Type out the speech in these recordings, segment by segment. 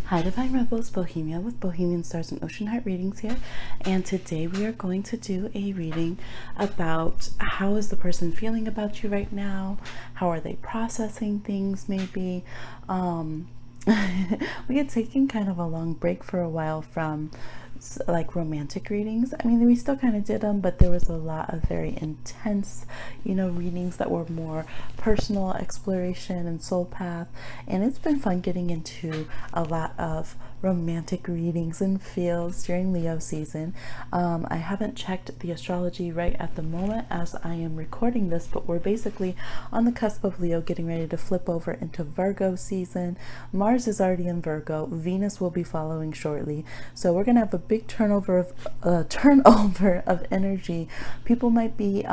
Hi Divine Rebels, Bohemia with Bohemian Stars and Ocean Heart readings here, and today we are going to do a reading about how is the person feeling about you right now, how are they processing things maybe. We had taken kind of a long break for a while from like romantic readings. I mean, we still kind of did them, but there was a lot of very intense, readings that were more personal exploration and soul path. And it's been fun getting into a lot of romantic readings and feels during Leo season. I haven't checked the astrology right at the moment as I am recording this, but we're basically on the cusp of Leo getting ready to flip over into Virgo season. Mars is already in Virgo. Venus will be following shortly. So we're going to have a big turnover of energy. People might be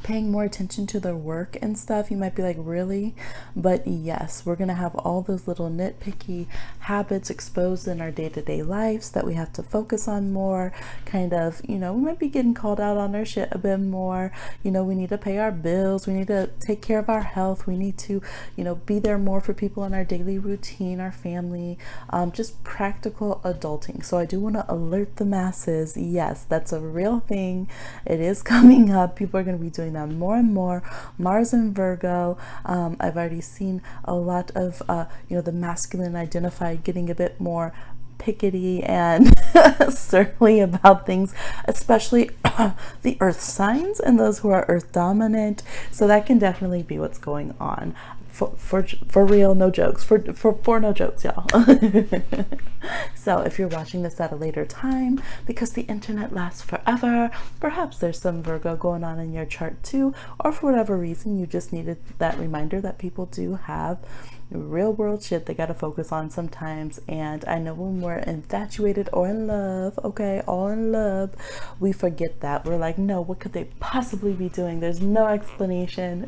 paying more attention to their work and stuff. You might be like, really? But yes, we're gonna have all those little nitpicky habits exposed in our day-to-day lives that we have to focus on more. Kind of, we might be getting called out on our shit a bit more. We need to pay our bills, we need to take care of our health, we need to be there more for people in our daily routine, our family, just practical adulting. So I do want to alert the masses, yes, that's a real thing. It is coming up. People are going to be doing that more and more. Mars in Virgo. I've already seen a lot of the masculine identified getting a bit more pickety and surly about things, especially the earth signs and those who are earth dominant. So that can definitely be what's going on. For real, no jokes. For no jokes, y'all. So if you're watching this at a later time, because the internet lasts forever, perhaps there's some Virgo going on in your chart too, or for whatever reason you just needed that reminder that people do have real world shit they gotta focus on sometimes. And I know when we're infatuated or in love, okay, all in love, we forget that. We're like, no, what could they possibly be doing? There's no explanation.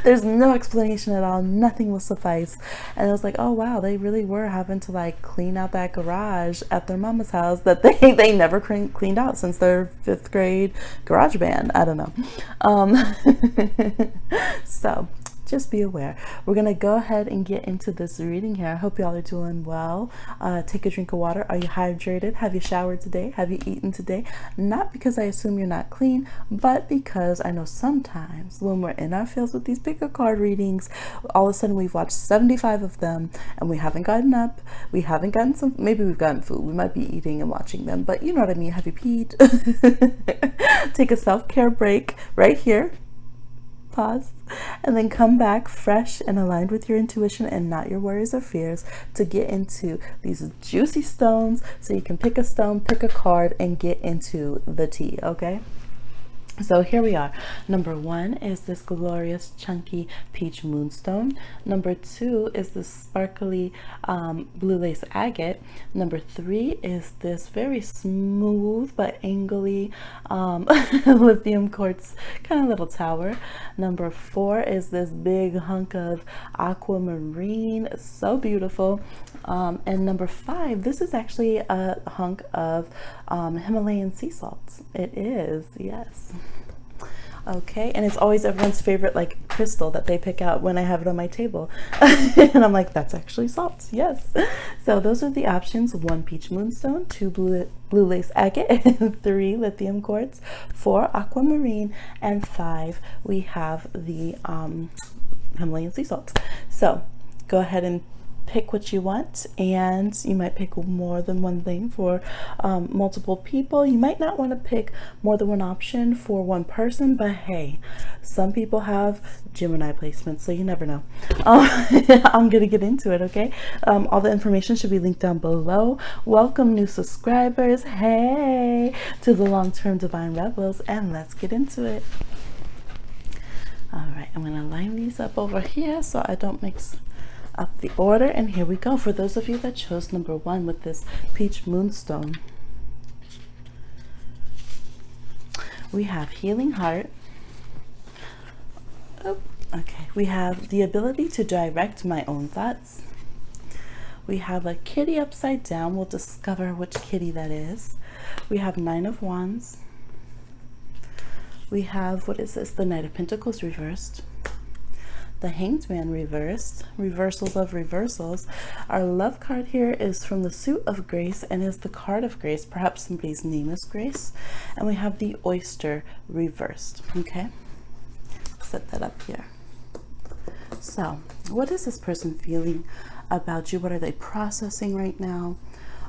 There's no explanation at all. Nothing will suffice. And it was like, oh wow, they really were having to like clean out that garage at their mama's house that they never cleaned out since their 5th grade garage band. I don't know. So just be aware. We're gonna go ahead and get into this reading here. I hope y'all are doing well. Take a drink of water. Are you hydrated? Have you showered today? Have you eaten today? Not because I assume you're not clean, but because I know sometimes when we're in our fields with these pick a card readings, all of a sudden we've watched 75 of them and we haven't gotten up. We haven't gotten some, maybe we've gotten food. We might be eating and watching them, but you know what I mean. Have you peed? Take a self-care break right here. Pause, and then come back fresh and aligned with your intuition and not your worries or fears to get into these juicy stones so you can pick a stone, pick a card, and get into the tea, okay? So here we are. Number 1 is this glorious chunky peach moonstone. Number 2 is this sparkly blue lace agate. Number 3 is this very smooth but angly lithium quartz kind of little tower. Number 4 is this big hunk of aquamarine, so beautiful. And number 5, this is actually a hunk of Himalayan sea salt. It is, yes. Okay, and it's always everyone's favorite like crystal that they pick out when I have it on my table. And I'm like, that's actually salt, yes. So those are the options: 1 peach moonstone, 2 blue lace agate, 3 lithium quartz, 4 aquamarine, and 5 we have the Himalayan sea salt. So go ahead and pick what you want, and you might pick more than one thing for multiple people. You might not want to pick more than one option for one person, but hey, some people have Gemini placements, so you never know. I'm gonna get into it, okay? All the information should be linked down below. Welcome new subscribers, hey, to the long-term Divine Rebels, and let's get into it. All right, I'm gonna line these up over here so I don't mix up the order, and here we go. For those of you that chose number 1 with this peach moonstone, we have healing heart. Oh, okay. We have the ability to direct my own thoughts. We have a kitty upside down. We'll discover which kitty that is. We have 9 of Wands. We have, what is this? The Knight of Pentacles reversed. the Hanged Man reversed, reversals of reversals. Our love card here is from the Suit of Grace and is the card of grace. Perhaps somebody's name is Grace. And we have the Oyster reversed. Okay, set that up here. So what is this person feeling about you? What are they processing right now?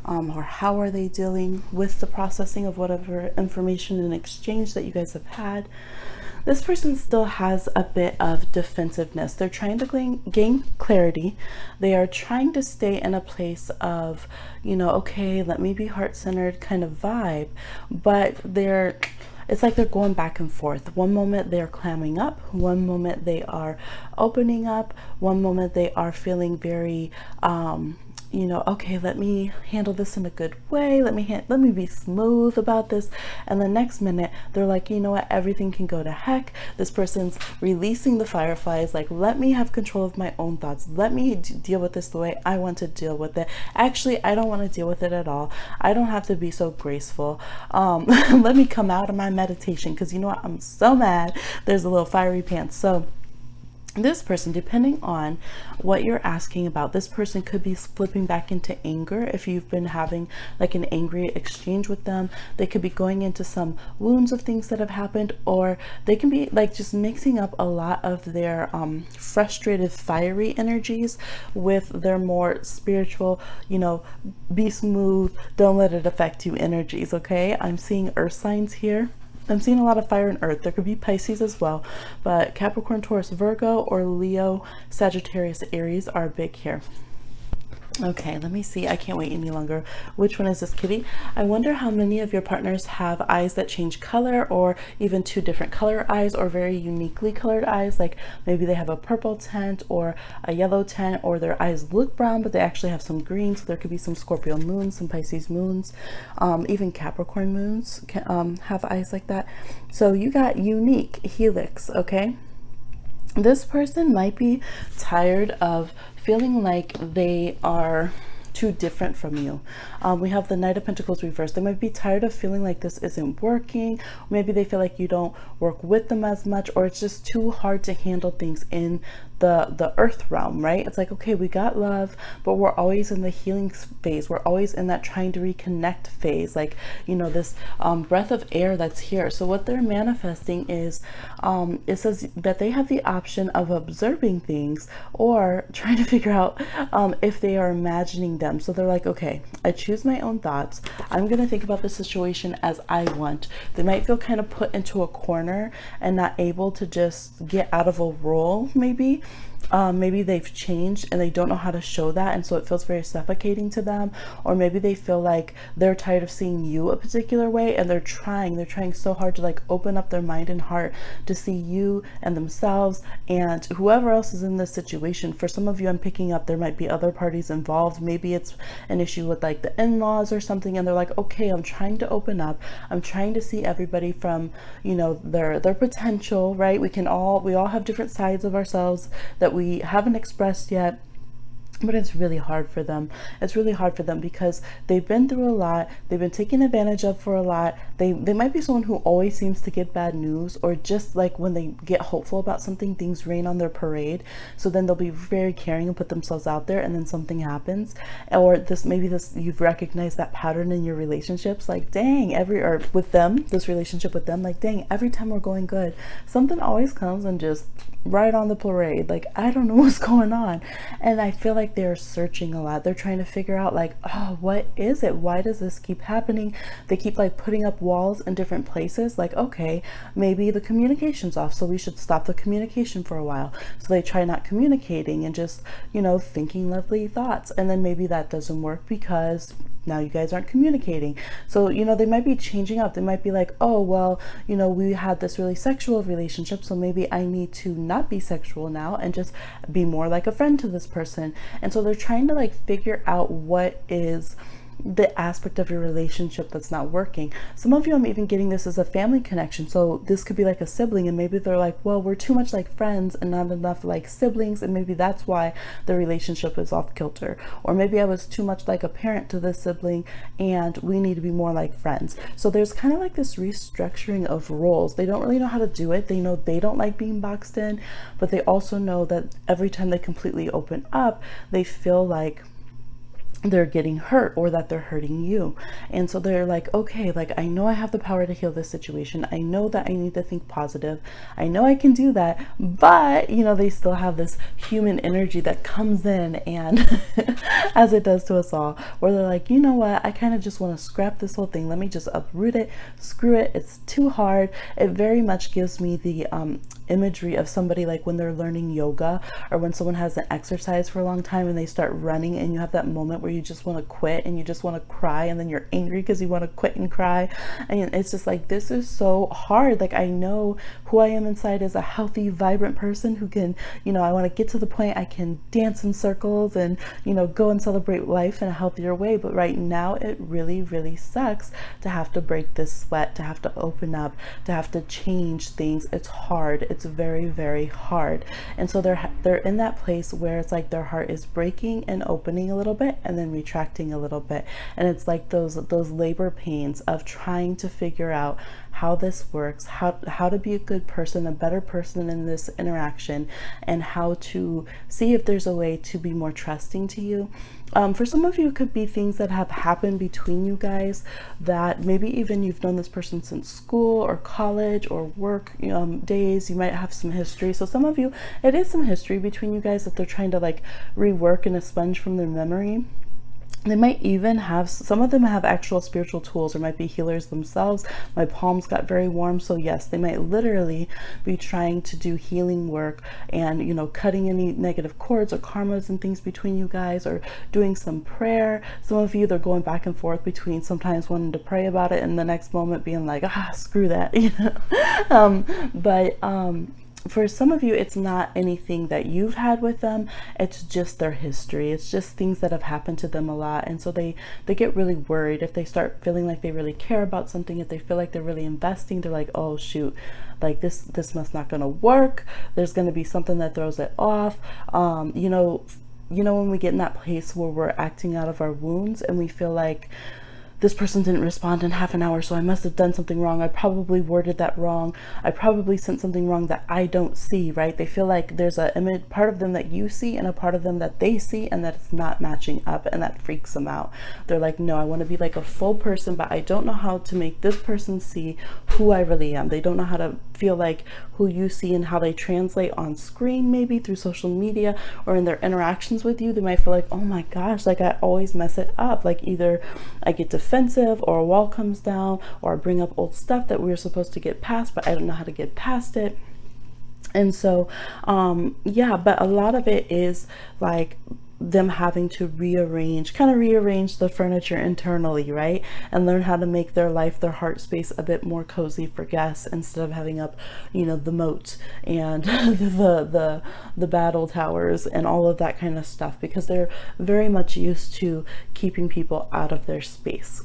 Or how are they dealing with the processing of whatever information and exchange that you guys have had? This person still has a bit of defensiveness. They're trying to gain clarity. They are trying to stay in a place of, you know, okay, let me be heart-centered kind of vibe, but it's like they're going back and forth. One moment they're clamming up, one moment they are opening up, one moment they are feeling very you know, okay, let me handle this in a good way, let me be smooth about this, and the next minute they're like, you know what, everything can go to heck. This person's releasing the fireflies, like, let me have control of my own thoughts, let me deal with this the way I want to deal with it. Actually, I don't want to deal with it at all. I don't have to be so graceful. Let me come out of my meditation, because you know what, I'm so mad. There's a little fiery pants. So this person, depending on what you're asking about, this person could be flipping back into anger if you've been having like an angry exchange with them. They could be going into some wounds of things that have happened, or they can be like just mixing up a lot of their frustrated, fiery energies with their more spiritual, you know, be smooth, don't let it affect you energies. Okay, I'm seeing earth signs here. I'm seeing a lot of fire and earth. There could be Pisces as well, but Capricorn, Taurus, Virgo, or Leo, Sagittarius, Aries are big here. Okay, let me see. I can't wait any longer. Which one is this, kitty? I wonder how many of your partners have eyes that change color, or even two different color eyes, or very uniquely colored eyes. Like maybe they have a purple tint or a yellow tint, or their eyes look brown, but they actually have some green. So there could be some Scorpio moons, some Pisces moons, even Capricorn moons can have eyes like that. So you got unique helix, okay? This person might be tired of feeling like they are too different from you. We have the Knight of Pentacles reversed. They might be tired of feeling like this isn't working. Maybe they feel like you don't work with them as much, or it's just too hard to handle things in the earth realm, right? It's like, okay, we got love, but we're always in the healing phase. We're always in that trying to reconnect phase, like, you know, this breath of air that's here. So what they're manifesting is, it says that they have the option of observing things or trying to figure out if they are imagining them. So they're like, okay, I choose my own thoughts. I'm going to think about the situation as I want. They might feel kind of put into a corner and not able to just get out of a role, maybe. Maybe they've changed and they don't know how to show that, and so it feels very suffocating to them. Or maybe they feel like they're tired of seeing you a particular way, and they're trying so hard to like open up their mind and heart to see you and themselves and whoever else is in this situation. For some of you, I'm picking up there might be other parties involved. Maybe it's an issue with like the in-laws or something, and they're like, okay, I'm trying to open up, I'm trying to see everybody from, you know, their potential, right? We all have different sides of ourselves that we haven't expressed yet, but it's really hard for them. It's really hard for them because they've been through a lot. They've been taken advantage of for a lot. They might be someone who always seems to get bad news, or just like when they get hopeful about something, things rain on their parade. So then they'll be very caring and put themselves out there, and then something happens. Or maybe you've recognized that pattern in your relationships, like, dang, or with them, this relationship with them, like, dang, every time we're going good, something always comes and just right on the parade. Like, I don't know what's going on. And I feel like they're searching a lot. They're trying to figure out like, oh, what is it? Why does this keep happening? They keep like putting up walls in different places. Like, okay, maybe the communication's off, so we should stop the communication for a while. So they try not communicating and just, you know, thinking lovely thoughts. And then maybe that doesn't work because now you guys aren't communicating. So, you know, they might be changing up. They might be like, oh, well, you know, we had this really sexual relationship, so maybe I need to not be sexual now and just be more like a friend to this person. And so they're trying to like figure out what is the aspect of your relationship that's not working. Some of you, I'm even getting this as a family connection. So this could be like a sibling, and maybe they're like, well, we're too much like friends and not enough like siblings, and maybe that's why the relationship is off kilter. Or maybe I was too much like a parent to this sibling and we need to be more like friends. So there's kind of like this restructuring of roles. They don't really know how to do it. They know they don't like being boxed in, but they also know that every time they completely open up, they feel like they're getting hurt, or that they're hurting you. And so they're like, okay, like I know I have the power to heal this situation. I know that I need to think positive. I know I can do that. But, you know, they still have this human energy that comes in, and as it does to us all, where they're like, you know what, I kind of just want to scrap this whole thing. Let me just uproot it, screw it. It's too hard. It very much gives me the imagery of somebody like when they're learning yoga, or when someone hasn't exercised for a long time and they start running, and you have that moment where you just want to quit and you just want to cry, and then you're angry because you want to quit and cry. And it's just like, this is so hard. Like, I know who I am inside as a healthy, vibrant person who can, you know, I want to get to the point I can dance in circles and, you know, go and celebrate life in a healthier way. But right now it really, really sucks to have to break this sweat, to have to open up, to have to change things. It's hard. It's very, very hard. And so they're in that place where it's like their heart is breaking and opening a little bit, and then retracting a little bit. And it's like those labor pains of trying to figure out how this works, how to be a good person, a better person in this interaction, and how to see if there's a way to be more trusting to you. For some of you, it could be things that have happened between you guys, that maybe even you've known this person since school or college or work days. You might have some history. So some of you, it is some history between you guys that they're trying to like rework and expunge from their memory. They might even have, some of them have actual spiritual tools, or might be healers themselves. My palms got very warm. So yes, they might literally be trying to do healing work and, you know, cutting any negative cords or karmas and things between you guys, or doing some prayer. Some of you, they're going back and forth between sometimes wanting to pray about it and the next moment being like, screw that, you know. For some of you, it's not anything that you've had with them. It's just their history. It's just things that have happened to them a lot. And so they get really worried if they start feeling like they really care about something. If they feel like they're really investing, they're like, oh shoot, like this must not gonna work. There's gonna be something that throws it off. You know, when we get in that place where we're acting out of our wounds and we feel like, this person didn't respond in half an hour, so I must have done something wrong. I probably worded that wrong. I probably sent something wrong that I don't see, right? They feel like there's a image, part of them that you see and a part of them that they see, and that it's not matching up, and that freaks them out. They're like, no, I want to be like a full person, but I don't know how to make this person see who I really am. They don't know how to feel like who you see and how they translate on screen, maybe through social media or in their interactions with you. They might feel like, oh my gosh, like I always mess it up. Like either I get defensive, or a wall comes down, or I bring up old stuff that we were supposed to get past, but I don't know how to get past it. And so, yeah, but a lot of it is like them having to rearrange the furniture internally, right? And learn how to make their life, their heart space a bit more cozy for guests, instead of having up, you know, the moat and the battle towers and all of that kind of stuff, because they're very much used to keeping people out of their space.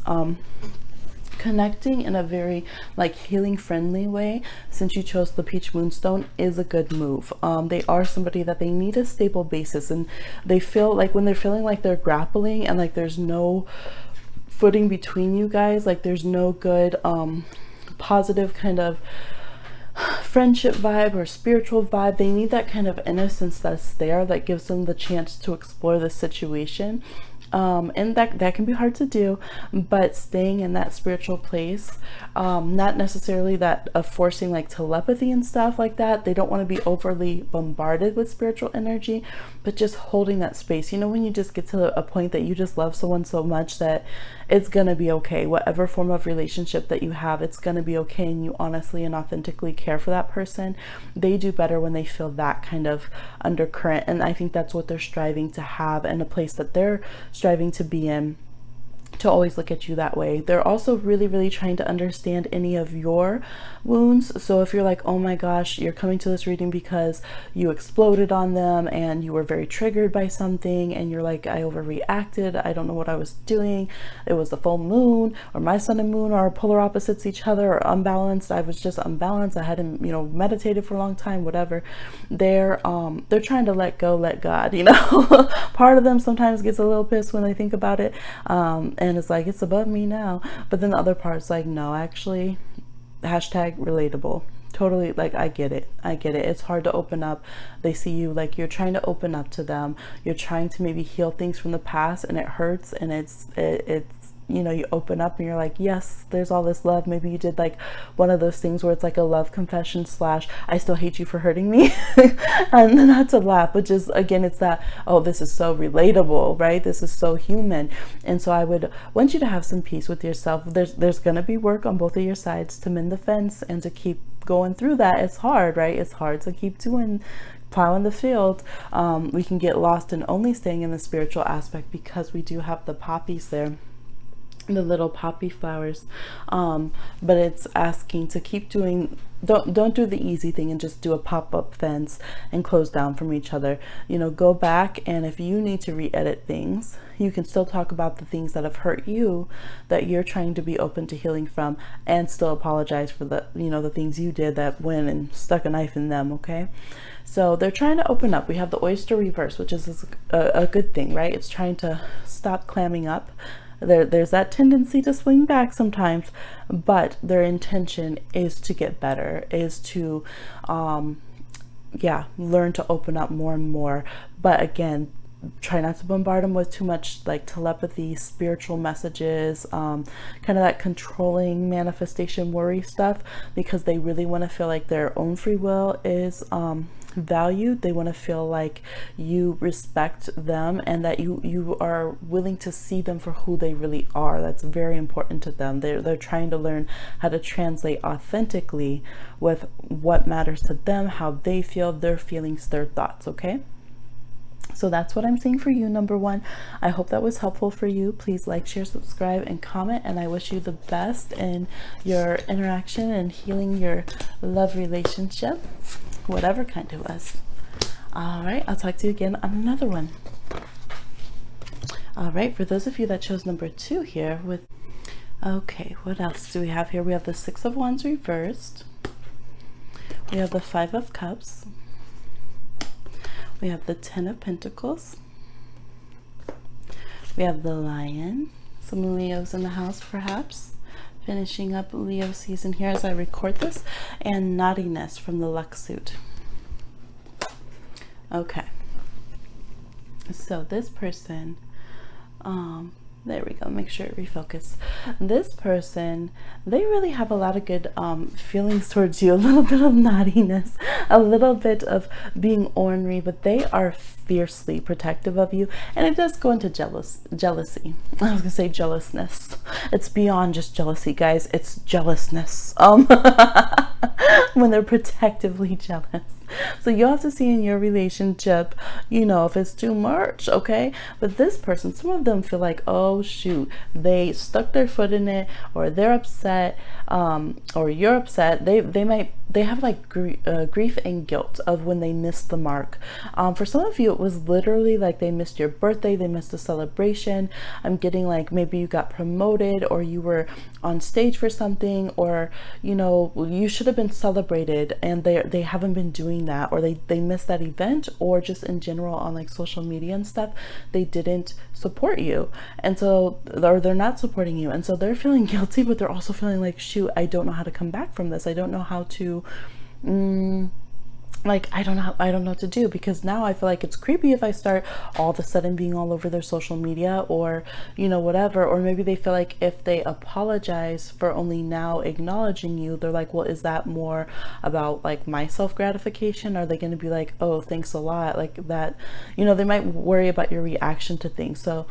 Connecting in a very like healing friendly way, since you chose the peach moonstone, is a good move. They are somebody that they need a stable basis, and they feel like when they're feeling like they're grappling and like there's no footing between you guys, like there's no good positive kind of friendship vibe or spiritual vibe, they need that kind of innocence that's there, that gives them the chance to explore the situation. And that can be hard to do, but staying in that spiritual place, not necessarily that of forcing like telepathy and stuff like that. They don't want to be overly bombarded with spiritual energy, but just holding that space. You know, when you just get to a point that you just love someone so much that it's gonna be okay, whatever form of relationship that you have, it's gonna be okay, and you honestly and authentically care for that person. They do better when they feel that kind of undercurrent, and I think that's what they're striving to have, and a place that they're striving to be in. to always look at you that way. They're also really trying to understand any of your wounds. So if you're like, oh my gosh, you're coming to this reading because you exploded on them and you were very triggered by something, and you're like, I overreacted, I don't know what I was doing, it was the full moon, or my sun and moon are polar opposites each other, or unbalanced, I was just unbalanced, I hadn't, you know, meditated for a long time, whatever. They're trying to let go, let God, you know. Part of them sometimes gets a little pissed when they think about it, and it's like, it's above me now. But then the other part's like, no, actually, hashtag relatable. Totally, like, I get it. It's hard to open up. They see you like you're trying to open up to them. You're trying to maybe heal things from the past, and it hurts, and it's you know, you open up and you're like, yes, there's all this love. Maybe you did like one of those things where it's like a love confession slash I still hate you for hurting me. And not to laugh, but just, again, it's that, oh, this is so relatable, right? This is so human. And so I would want you to have some peace with yourself. There's going to be work on both of your sides to mend the fence and to keep going through that. It's hard, right? It's hard to keep plowing the field. We can get lost in only staying in the spiritual aspect because we do have the poppies there, the little poppy flowers, but it's asking to keep doing, don't do the easy thing and just do a pop-up fence and close down from each other. You know, go back, and if you need to re-edit things, you can still talk about the things that have hurt you that you're trying to be open to healing from, and still apologize for the, you know, the things you did that went and stuck a knife in them. Okay, so they're trying to open up. We have the oyster reverse, which is a good thing, right? It's trying to stop clamming up. There's that tendency to swing back sometimes, but their intention is to get better, is to learn to open up more and more. But again, try not to bombard them with too much like telepathy, spiritual messages, kind of that controlling manifestation worry stuff, because they really want to feel like their own free will is valued. They want to feel like you respect them and that you are willing to see them for who they really are. That's very important to them. They're trying to learn how to translate authentically with what matters to them, how they feel, their feelings, their thoughts. Okay, so that's what I'm seeing for you, number one. I hope that was helpful for you. Please like, share, subscribe, and comment, and I wish you the best in your interaction and healing your love relationship, whatever kind it was. All right, I'll talk to you again on another one. All right, for those of you that chose number 2 here with, okay, what else do we have here? We have the 6 of Wands reversed. We have the 5 of Cups. We have the 10 of Pentacles. We have the Lion. Some Leos in the house, perhaps. Finishing up Leo season here as I record this. And Naughtiness from the Luck suit. Okay. So this person, there we go, make sure it refocus. This person, they really have a lot of good feelings towards you, a little bit of naughtiness, a little bit of being ornery, but they are fiercely protective of you. And it does go into jealousy. I was gonna say jealousness. It's beyond just jealousy, guys. It's jealousness. When they're protectively jealous. So you have to see in your relationship, you know, if it's too much, okay? But this person, some of them feel like, oh shoot, they stuck their foot in it, or they're upset, or you're upset. They have like grief and guilt of when they missed the mark. For some of you, it was literally like they missed your birthday, they missed a celebration. I'm getting like maybe you got promoted, or you were on stage for something, or you know, you should have been celebrated and they haven't been doing that, or they missed that event, or just in general on like social media and stuff, they didn't support you, and so, or they're not supporting you, and so they're feeling guilty, but they're also feeling like, shoot, I don't know how to come back from this. I don't know how to like I don't know what to do, because now I feel like it's creepy if I start all of a sudden being all over their social media, or you know, whatever. Or maybe they feel like if they apologize for only now acknowledging you, they're like, well, is that more about like my self-gratification? Are they going to be like, oh, thanks a lot, like that, you know? They might worry about your reaction to things. So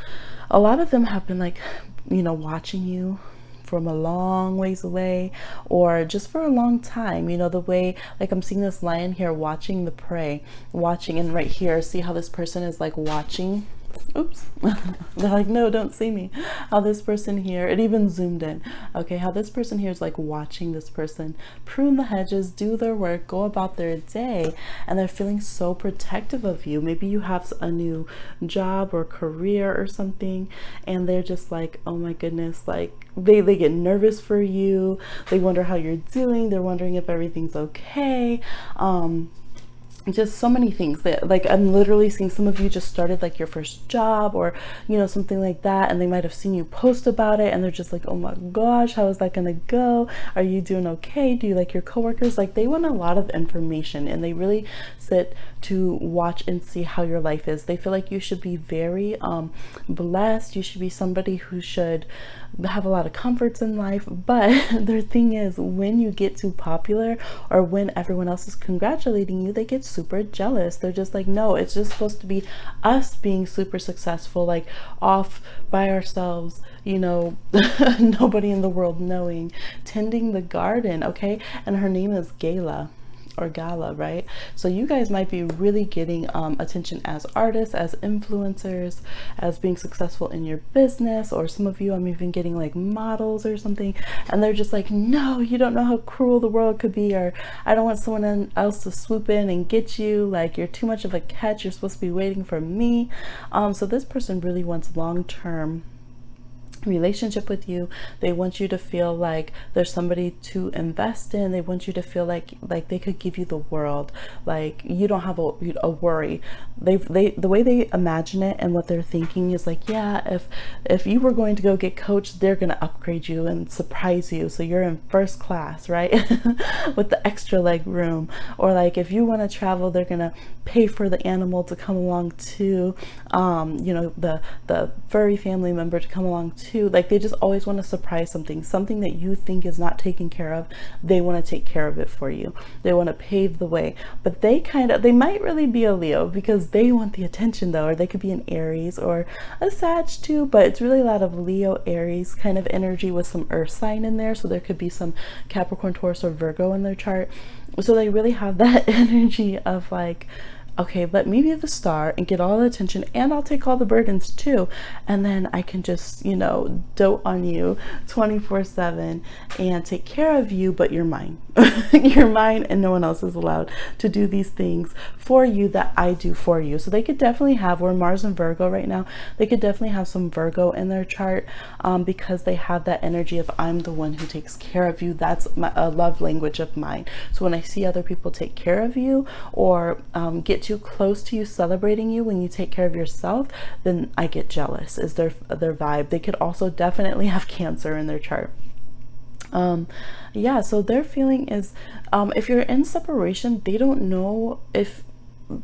a lot of them have been like, you know, watching you from a long ways away, or just for a long time, you know, the way, like I'm seeing this lion here watching the prey, watching, and right here, see how this person is like watching oops, they're like, no, don't see me. How this person here, it even zoomed in. Okay, how this person here is like watching this person prune the hedges, do their work, go about their day, and they're feeling so protective of you. Maybe you have a new job or career or something, and they're just like, oh my goodness, like they get nervous for you. They wonder how you're doing. They're wondering if everything's okay. Just so many things that, like, I'm literally seeing some of you just started like your first job or, you know, something like that, and they might have seen you post about it and they're just like, oh my gosh, how is that gonna go? Are you doing okay? Do you like your coworkers? Like, they want a lot of information, and they really sit to watch and see how your life is. They feel like you should be very blessed. You should be somebody who should have a lot of comforts in life. But their thing is, when you get too popular or when everyone else is congratulating you, they get super jealous. They're just like, no, it's just supposed to be us being super successful, like off by ourselves, you know, nobody in the world knowing, tending the garden. Okay, and her name is Gala or Gala, right? So you guys might be really getting attention as artists, as influencers, as being successful in your business, or some of you, I'm even getting like models or something, and they're just like, no, you don't know how cruel the world could be, or I don't want someone else to swoop in and get you, like you're too much of a catch, you're supposed to be waiting for me. So this person really wants long-term relationship with you. They want you to feel like there's somebody to invest in. They want you to feel like they could give you the world, like you don't have a worry. The way they imagine it and what they're thinking is like, yeah, if you were going to go get coached, they're going to upgrade you and surprise you, so you're in first class, right? With the extra leg room. Or like if you want to travel, they're going to pay for the animal to come along too, you know, the furry family member to come along too. Like they just always want to surprise something that you think is not taken care of. They want to take care of it for you. They want to pave the way. But they might really be a Leo, because they want the attention though, or they could be an Aries or a Sag too, but it's really a lot of Leo, Aries kind of energy with some earth sign in there. So there could be some Capricorn, Taurus, or Virgo in their chart. So they really have that energy of like, okay, let me be the star and get all the attention, and I'll take all the burdens too, and then I can just, you know, dote on you 24/7 and take care of you, but you're mine. You're mine, and no one else is allowed to do these things for you that I do for you. So they could definitely have, we're Mars and Virgo right now, they could definitely have some Virgo in their chart, because they have that energy of, I'm the one who takes care of you. That's a love language of mine. So when I see other people take care of you, or get too close to you, celebrating you when you take care of yourself, then I get jealous, is their vibe. They could also definitely have Cancer in their chart. Yeah, so their feeling is, if you're in separation, they don't know if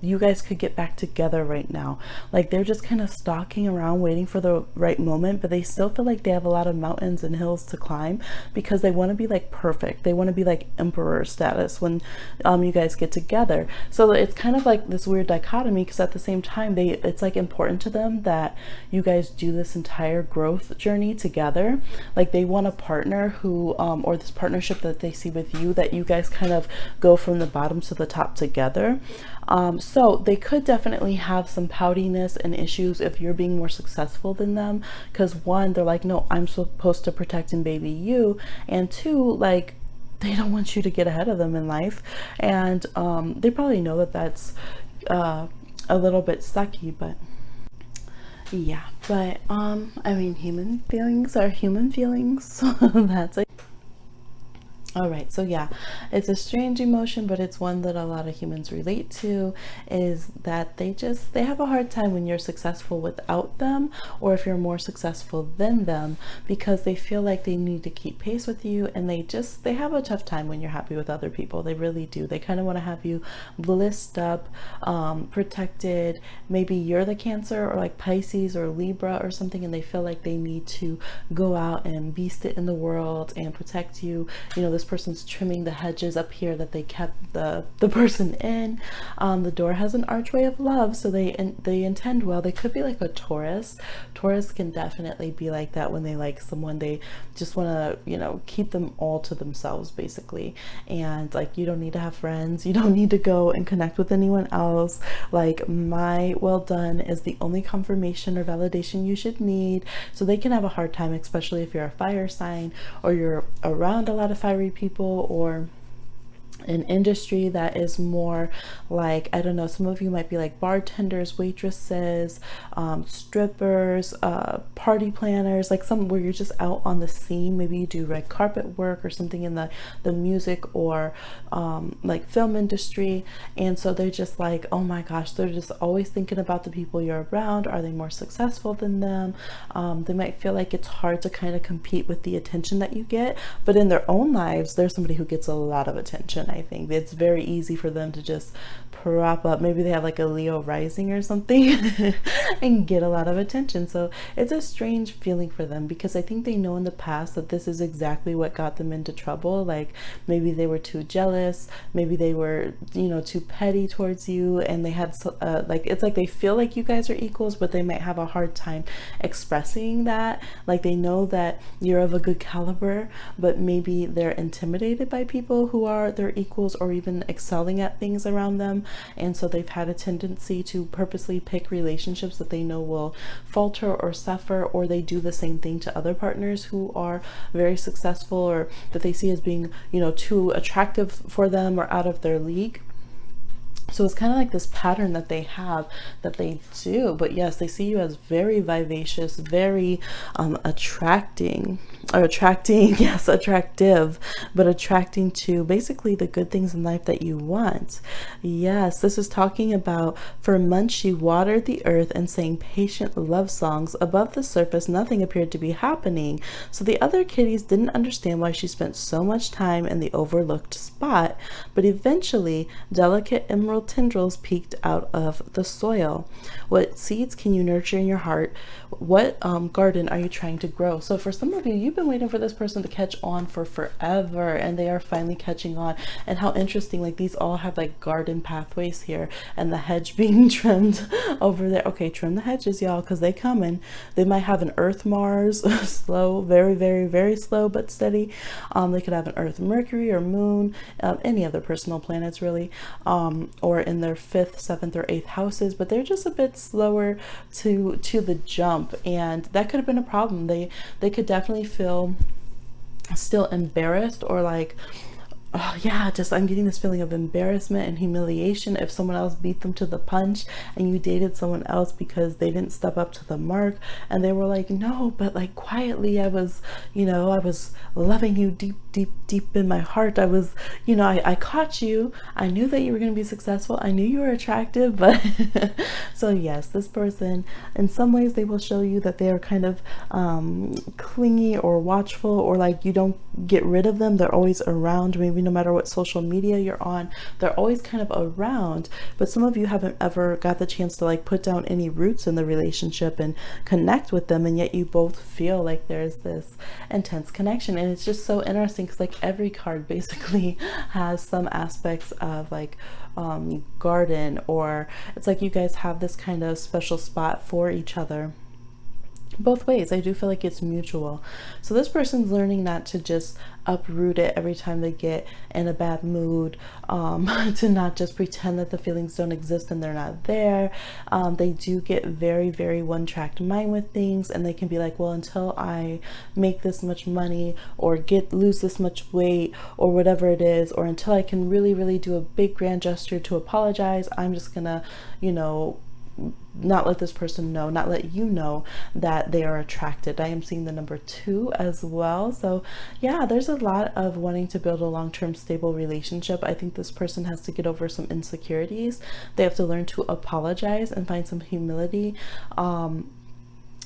you guys could get back together right now. Like they're just kind of stalking around waiting for the right moment, but they still feel like they have a lot of mountains and hills to climb, because they want to be like perfect. They want to be like emperor status when you guys get together. So it's kind of like this weird dichotomy, because at the same time it's like important to them that you guys do this entire growth journey together. Like they want a partner who or this partnership that they see with you, that you guys kind of go from the bottom to the top together. So they could definitely have some poutiness and issues if you're being more successful than them, because one, they're like, no, I'm supposed to protect and baby you, and two, like they don't want you to get ahead of them in life, and they probably know that that's a little bit sucky, but yeah. But I mean, human feelings are human feelings. So that's it. All right, so yeah, it's a strange emotion, but it's one that a lot of humans relate to, is that they have a hard time when you're successful without them, or if you're more successful than them, because they feel like they need to keep pace with you, and they have a tough time when you're happy with other people. They really do. They kind of want to have you blissed up, protected. Maybe you're the Cancer or like Pisces or Libra or something, and they feel like they need to go out and beast it in the world and protect you. You know, this this person's trimming the hedges up here that they kept the person in. The door has an archway of love, so they intend well. They could be like a Taurus. Taurus can definitely be like that when they like someone. They just want to, you know, keep them all to themselves basically, and like you don't need to have friends, you don't need to go and connect with anyone else. Like my well done is the only confirmation or validation you should need. So they can have a hard time, especially if you're a fire sign or you're around a lot of fiery people, or an industry that is more like, I don't know, some of you might be like bartenders, waitresses, strippers, party planners, like some where you're just out on the scene. Maybe you do red carpet work or something in the music or like film industry. And so they're just like, oh my gosh, they're just always thinking about the people you're around. Are they more successful than them? They might feel like it's hard to kind of compete with the attention that you get, but in their own lives, there's somebody who gets a lot of attention. I think it's very easy for them to just prop up. Maybe they have like a Leo rising or something and get a lot of attention. So it's a strange feeling for them, because I think they know in the past that this is exactly what got them into trouble. Like maybe they were too jealous, maybe they were, you know, too petty towards you, and they had like, it's like they feel like you guys are equals, but they might have a hard time expressing that. Like they know that you're of a good caliber, but maybe they're intimidated by people who are their equals or even excelling at things around them. And so they've had a tendency to purposely pick relationships that they know will falter or suffer, or they do the same thing to other partners who are very successful or that they see as being, you know, too attractive for them or out of their league. So it's kind of like this pattern that they have that they do. But yes, they see you as very vivacious, very attracting, yes, attractive, but attracting to basically the good things in life that you want. Yes, this is talking about, for months she watered the earth and sang patient love songs. Above the surface, nothing appeared to be happening. So the other kitties didn't understand why she spent so much time in the overlooked spot. But eventually, delicate emerald tendrils peeked out of the soil. What seeds can you nurture in your heart? What garden are you trying to grow? So for some of you, you've been waiting for this person to catch on for forever, and they are finally catching on. And how interesting, like these all have like garden pathways here, and the hedge being trimmed over there. Okay, trim the hedges, y'all, because they coming. They might have an Earth Mars, slow, very, very, very slow but steady. They could have an Earth Mercury or Moon, any other personal planets really, or in their 5th, 7th, or 8th houses, but they're just a bit slower to the jump, and that could have been a problem. They could definitely feel still embarrassed, or like, oh yeah, just I'm getting this feeling of embarrassment and humiliation if someone else beat them to the punch and you dated someone else because they didn't step up to the mark, and they were like, no, but like quietly I was, you know, I was loving you deep, deep, deep in my heart. I was, you know, I caught you. I knew that you were going to be successful. I knew you were attractive, but so yes, this person, in some ways they will show you that they are kind of clingy or watchful, or like you don't get rid of them. They're always around. Maybe no matter what social media you're on, they're always kind of around. But some of you haven't ever got the chance to like put down any roots in the relationship and connect with them, and yet you both feel like there's this intense connection. And it's just so interesting because like every card basically has some aspects of like garden, or it's like you guys have this kind of special spot for each other. Both ways, I do feel like it's mutual. So this person's learning not to just uproot it every time they get in a bad mood, to not just pretend that the feelings don't exist and they're not there. They do get very, very one-track mind with things, and they can be like, well, until I make this much money or lose this much weight or whatever it is, or until I can really, really do a big grand gesture to apologize, I'm just gonna, you know, not let this person know, not let you know that they are attracted. I am seeing the number 2 as well. So yeah, there's a lot of wanting to build a long-term stable relationship. I think this person has to get over some insecurities. They have to learn to apologize and find some humility.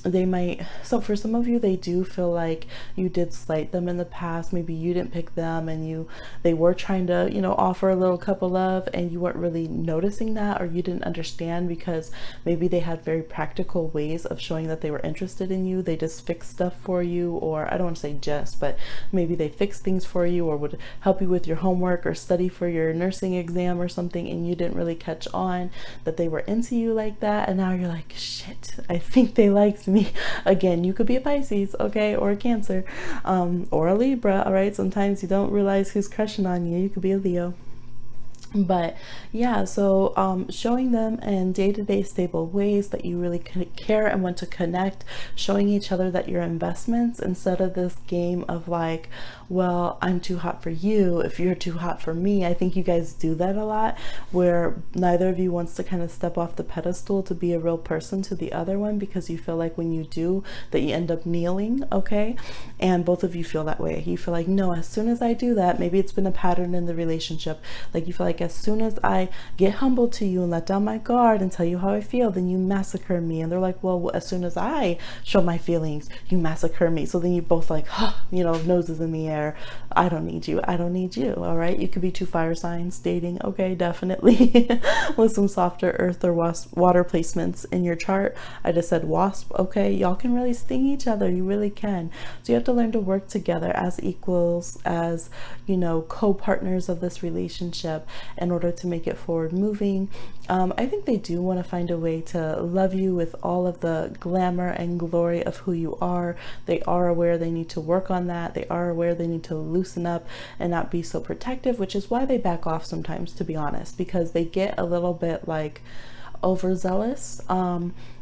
they might, so for some of you, they do feel like you did slight them in the past. Maybe you didn't pick them, and they were trying to, offer a little cup of love, and you weren't really noticing that, or you didn't understand, because maybe they had very practical ways of showing that they were interested in you. They just fixed stuff for you, or I don't want to say just, but maybe they fixed things for you, or would help you with your homework or study for your nursing exam or something, and you didn't really catch on that they were into you like that. And now you're like, shit, I think they liked me. Again, you could be a Pisces, okay, or a Cancer, or a Libra. All right, sometimes you don't realize who's crushing on you. You could be a Leo. But yeah, so showing them in day-to-day stable ways that you really care and want to connect, showing each other that you're investments, instead of this game of like, well, I'm too hot for you if you're too hot for me. I think you guys do that a lot, where neither of you wants to kind of step off the pedestal to be a real person to the other one, because you feel like when you do that, you end up kneeling, okay? And both of you feel that way. You feel like, no, as soon as I do that, maybe it's been a pattern in the relationship, like you feel like as soon as I get humble to you and let down my guard and tell you how I feel, then you massacre me. And they're like, well, as soon as I show my feelings, you massacre me. So then you both like, noses in the air. I don't need you. I don't need you. All right. You could be two fire signs dating. Okay. Definitely. With some softer earth or water placements in your chart. I just said wasp. Okay. Y'all can really sting each other. You really can. So you have to learn to work together as equals, as, co-partners of this relationship in order to make it forward moving. I think they do want to find a way to love you with all of the glamour and glory of who you are. They are aware they need to work on that. They are aware they need to loosen up and not be so protective, which is why they back off sometimes, to be honest, because they get a little bit like overzealous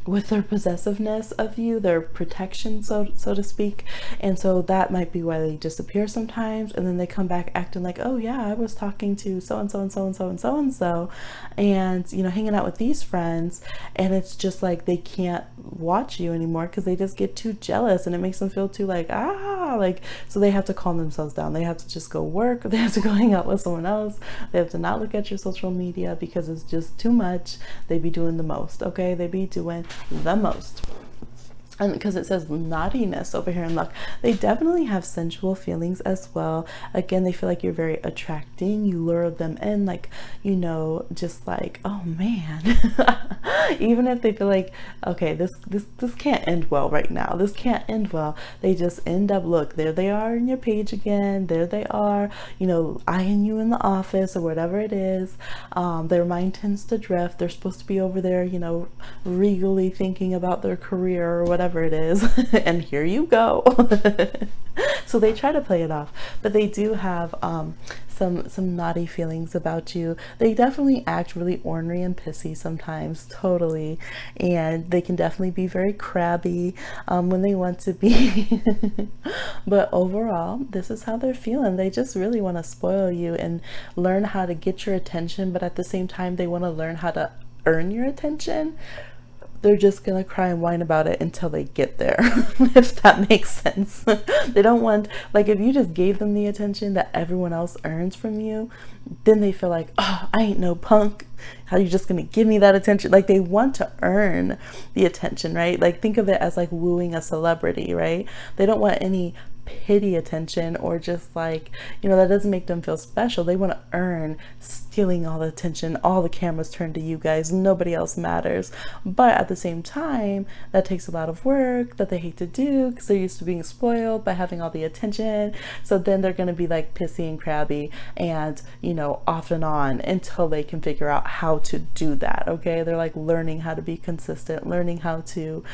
with their possessiveness of you, their protection, so to speak. And so that might be why they disappear sometimes, and then they come back acting like, oh yeah, I was talking to so and so and so and so and so and so, and hanging out with these friends, and it's just like they can't watch you anymore because they just get too jealous, and it makes them feel too like so they have to calm themselves down. They have to just go work. They have to go hang out with someone else. They have to not look at your social media because it's just too much. They be doing the most, okay? They be doing the most. And because it says naughtiness over here in luck, they definitely have sensual feelings as well. Again, they feel like you're very attracting. You lure them in, like, just like, oh man. Even if they feel like, okay, this can't end well right now. This can't end well. They just end up, look, there they are in your page again. There they are, eyeing you in the office or whatever it is. Their mind tends to drift. They're supposed to be over there, regally thinking about their career or whatever it is, and here you go. So they try to play it off, but they do have some naughty feelings about you. They definitely act really ornery and pissy sometimes, totally, and they can definitely be very crabby when they want to be. But overall, this is how they're feeling. They just really want to spoil you and learn how to get your attention, but at the same time they want to learn how to earn your attention. They're just gonna cry and whine about it until they get there. If that makes sense. They don't want, like, if you just gave them the attention that everyone else earns from you, then they feel like, oh, I ain't no punk. How you just gonna give me that attention? Like, they want to earn the attention, right? Like, think of it as like wooing a celebrity, right? They don't want any pity attention, or just like, that doesn't make them feel special. They want to earn stealing all the attention, all the cameras turned to you guys, nobody else matters. But at the same time, that takes a lot of work that they hate to do because they're used to being spoiled by having all the attention. So then they're going to be like pissy and crabby and off and on until they can figure out how to do that. Okay, they're like learning how to be consistent, learning how to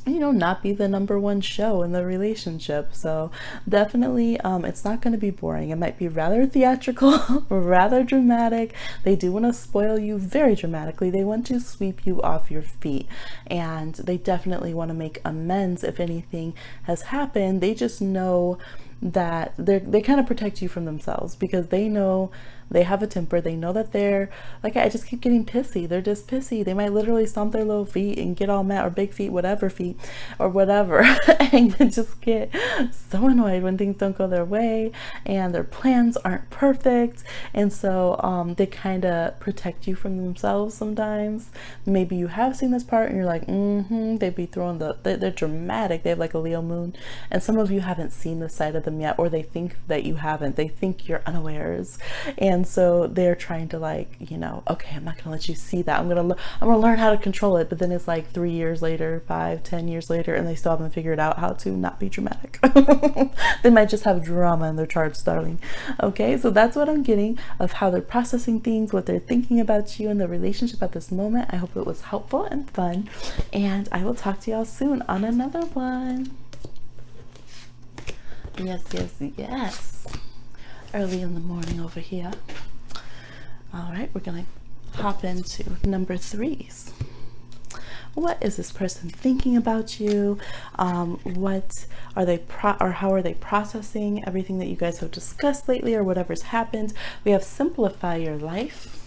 not be the number one show in the relationship. So definitely it's not going to be boring. It might be rather theatrical, rather dramatic. They do want to spoil you very dramatically. They want to sweep you off your feet, and they definitely want to make amends if anything has happened. They just know that they kind of protect you from themselves, because they know They have a temper. They know that they're like, I just keep getting pissy. They're just pissy. They might literally stomp their little feet and get all mad, or big feet, whatever feet, or whatever, and just get so annoyed when things don't go their way and their plans aren't perfect. And so they kind of protect you from themselves sometimes. Maybe you have seen this part and you're like, they'd be throwing they're dramatic. They have like a Leo moon, and some of you haven't seen the side of them yet, or they think that you haven't. They think you're unawares, and so they're trying to, like, you know, okay, I'm not gonna let you see that. I'm gonna learn how to control it. But then it's like 3 years later, 5-10 years later, and they still haven't figured out how to not be dramatic. They might just have drama in their charts, darling. Okay, so that's what I'm getting of how they're processing things, what they're thinking about you and the relationship at this moment. I hope it was helpful and fun, and I will talk to y'all soon on another one. Yes. Early in the morning over here. All right, we're gonna hop into number 3s. What is this person thinking about you? What are they or how are they processing everything that you guys have discussed lately, or whatever's happened? We have simplify your life.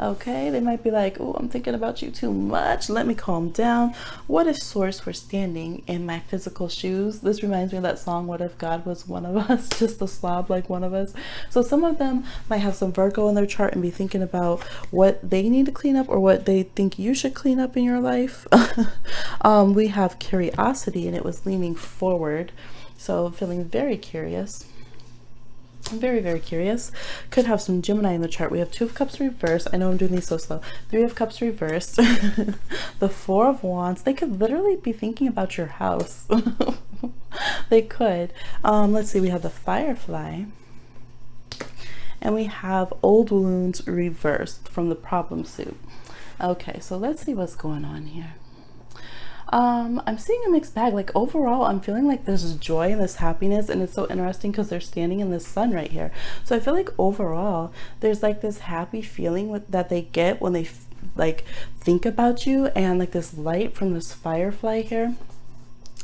Okay, they might be like, oh, I'm thinking about you too much. Let me calm down. What if source were standing in my physical shoes? This reminds me of that song, What If God Was One of Us? Just a slob like one of us. So some of them might have some Virgo in their chart and be thinking about what they need to clean up, or what they think you should clean up in your life. We have curiosity, and it was leaning forward. So feeling very curious. I'm very, very curious. Could have some Gemini in the chart. We have 2 of Cups reversed. I know I'm doing these so slow. 3 of Cups reversed. The 4 of Wands. They could literally be thinking about your house. They could. Let's see. We have the Firefly. And we have old wounds reversed from the problem suit. Okay, so let's see what's going on here. I'm seeing a mixed bag. Like overall, I'm feeling like there's joy and this happiness, and it's so interesting because they're standing in the sun right here. So I feel like overall, there's like this happy feeling that they get when they like think about you, and like this light from this firefly here.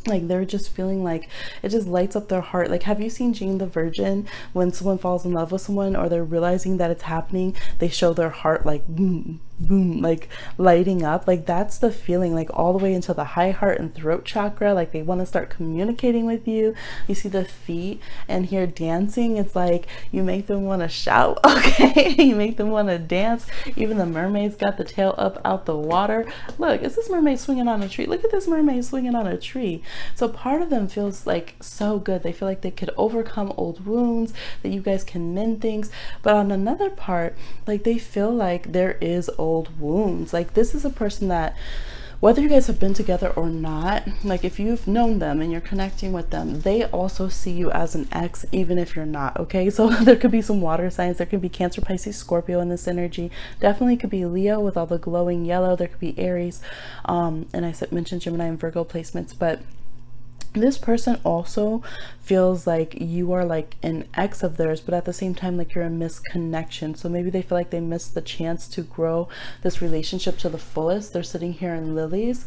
Like they're just feeling like it just lights up their heart. Like, have you seen Jane the Virgin? When someone falls in love with someone, or they're realizing that it's happening, they show their heart like boom, boom, like lighting up. Like that's the feeling, like all the way into the high heart and throat chakra. Like they want to start communicating with you. You see the feet and here dancing. It's like you make them want to shout. Okay, you make them want to dance. Even the mermaid's got the tail up out the water. Look, is this mermaid swinging on a tree? Look at this mermaid swinging on a tree. So part of them feels like so good. They feel like they could overcome old wounds, that you guys can mend things. But on another part, like they feel like there is old wounds. Like this is a person that, whether you guys have been together or not, like if you've known them and you're connecting with them, they also see you as an ex, even if you're not. Okay, so there could be some water signs. There could be Cancer, Pisces, Scorpio in this energy. Definitely could be Leo with all the glowing yellow. There could be Aries, and I mentioned Gemini and Virgo placements. But this person also feels like you are like an ex of theirs, but at the same time, like you're a misconnection. So maybe they feel like they missed the chance to grow this relationship to the fullest. They're sitting here in lilies,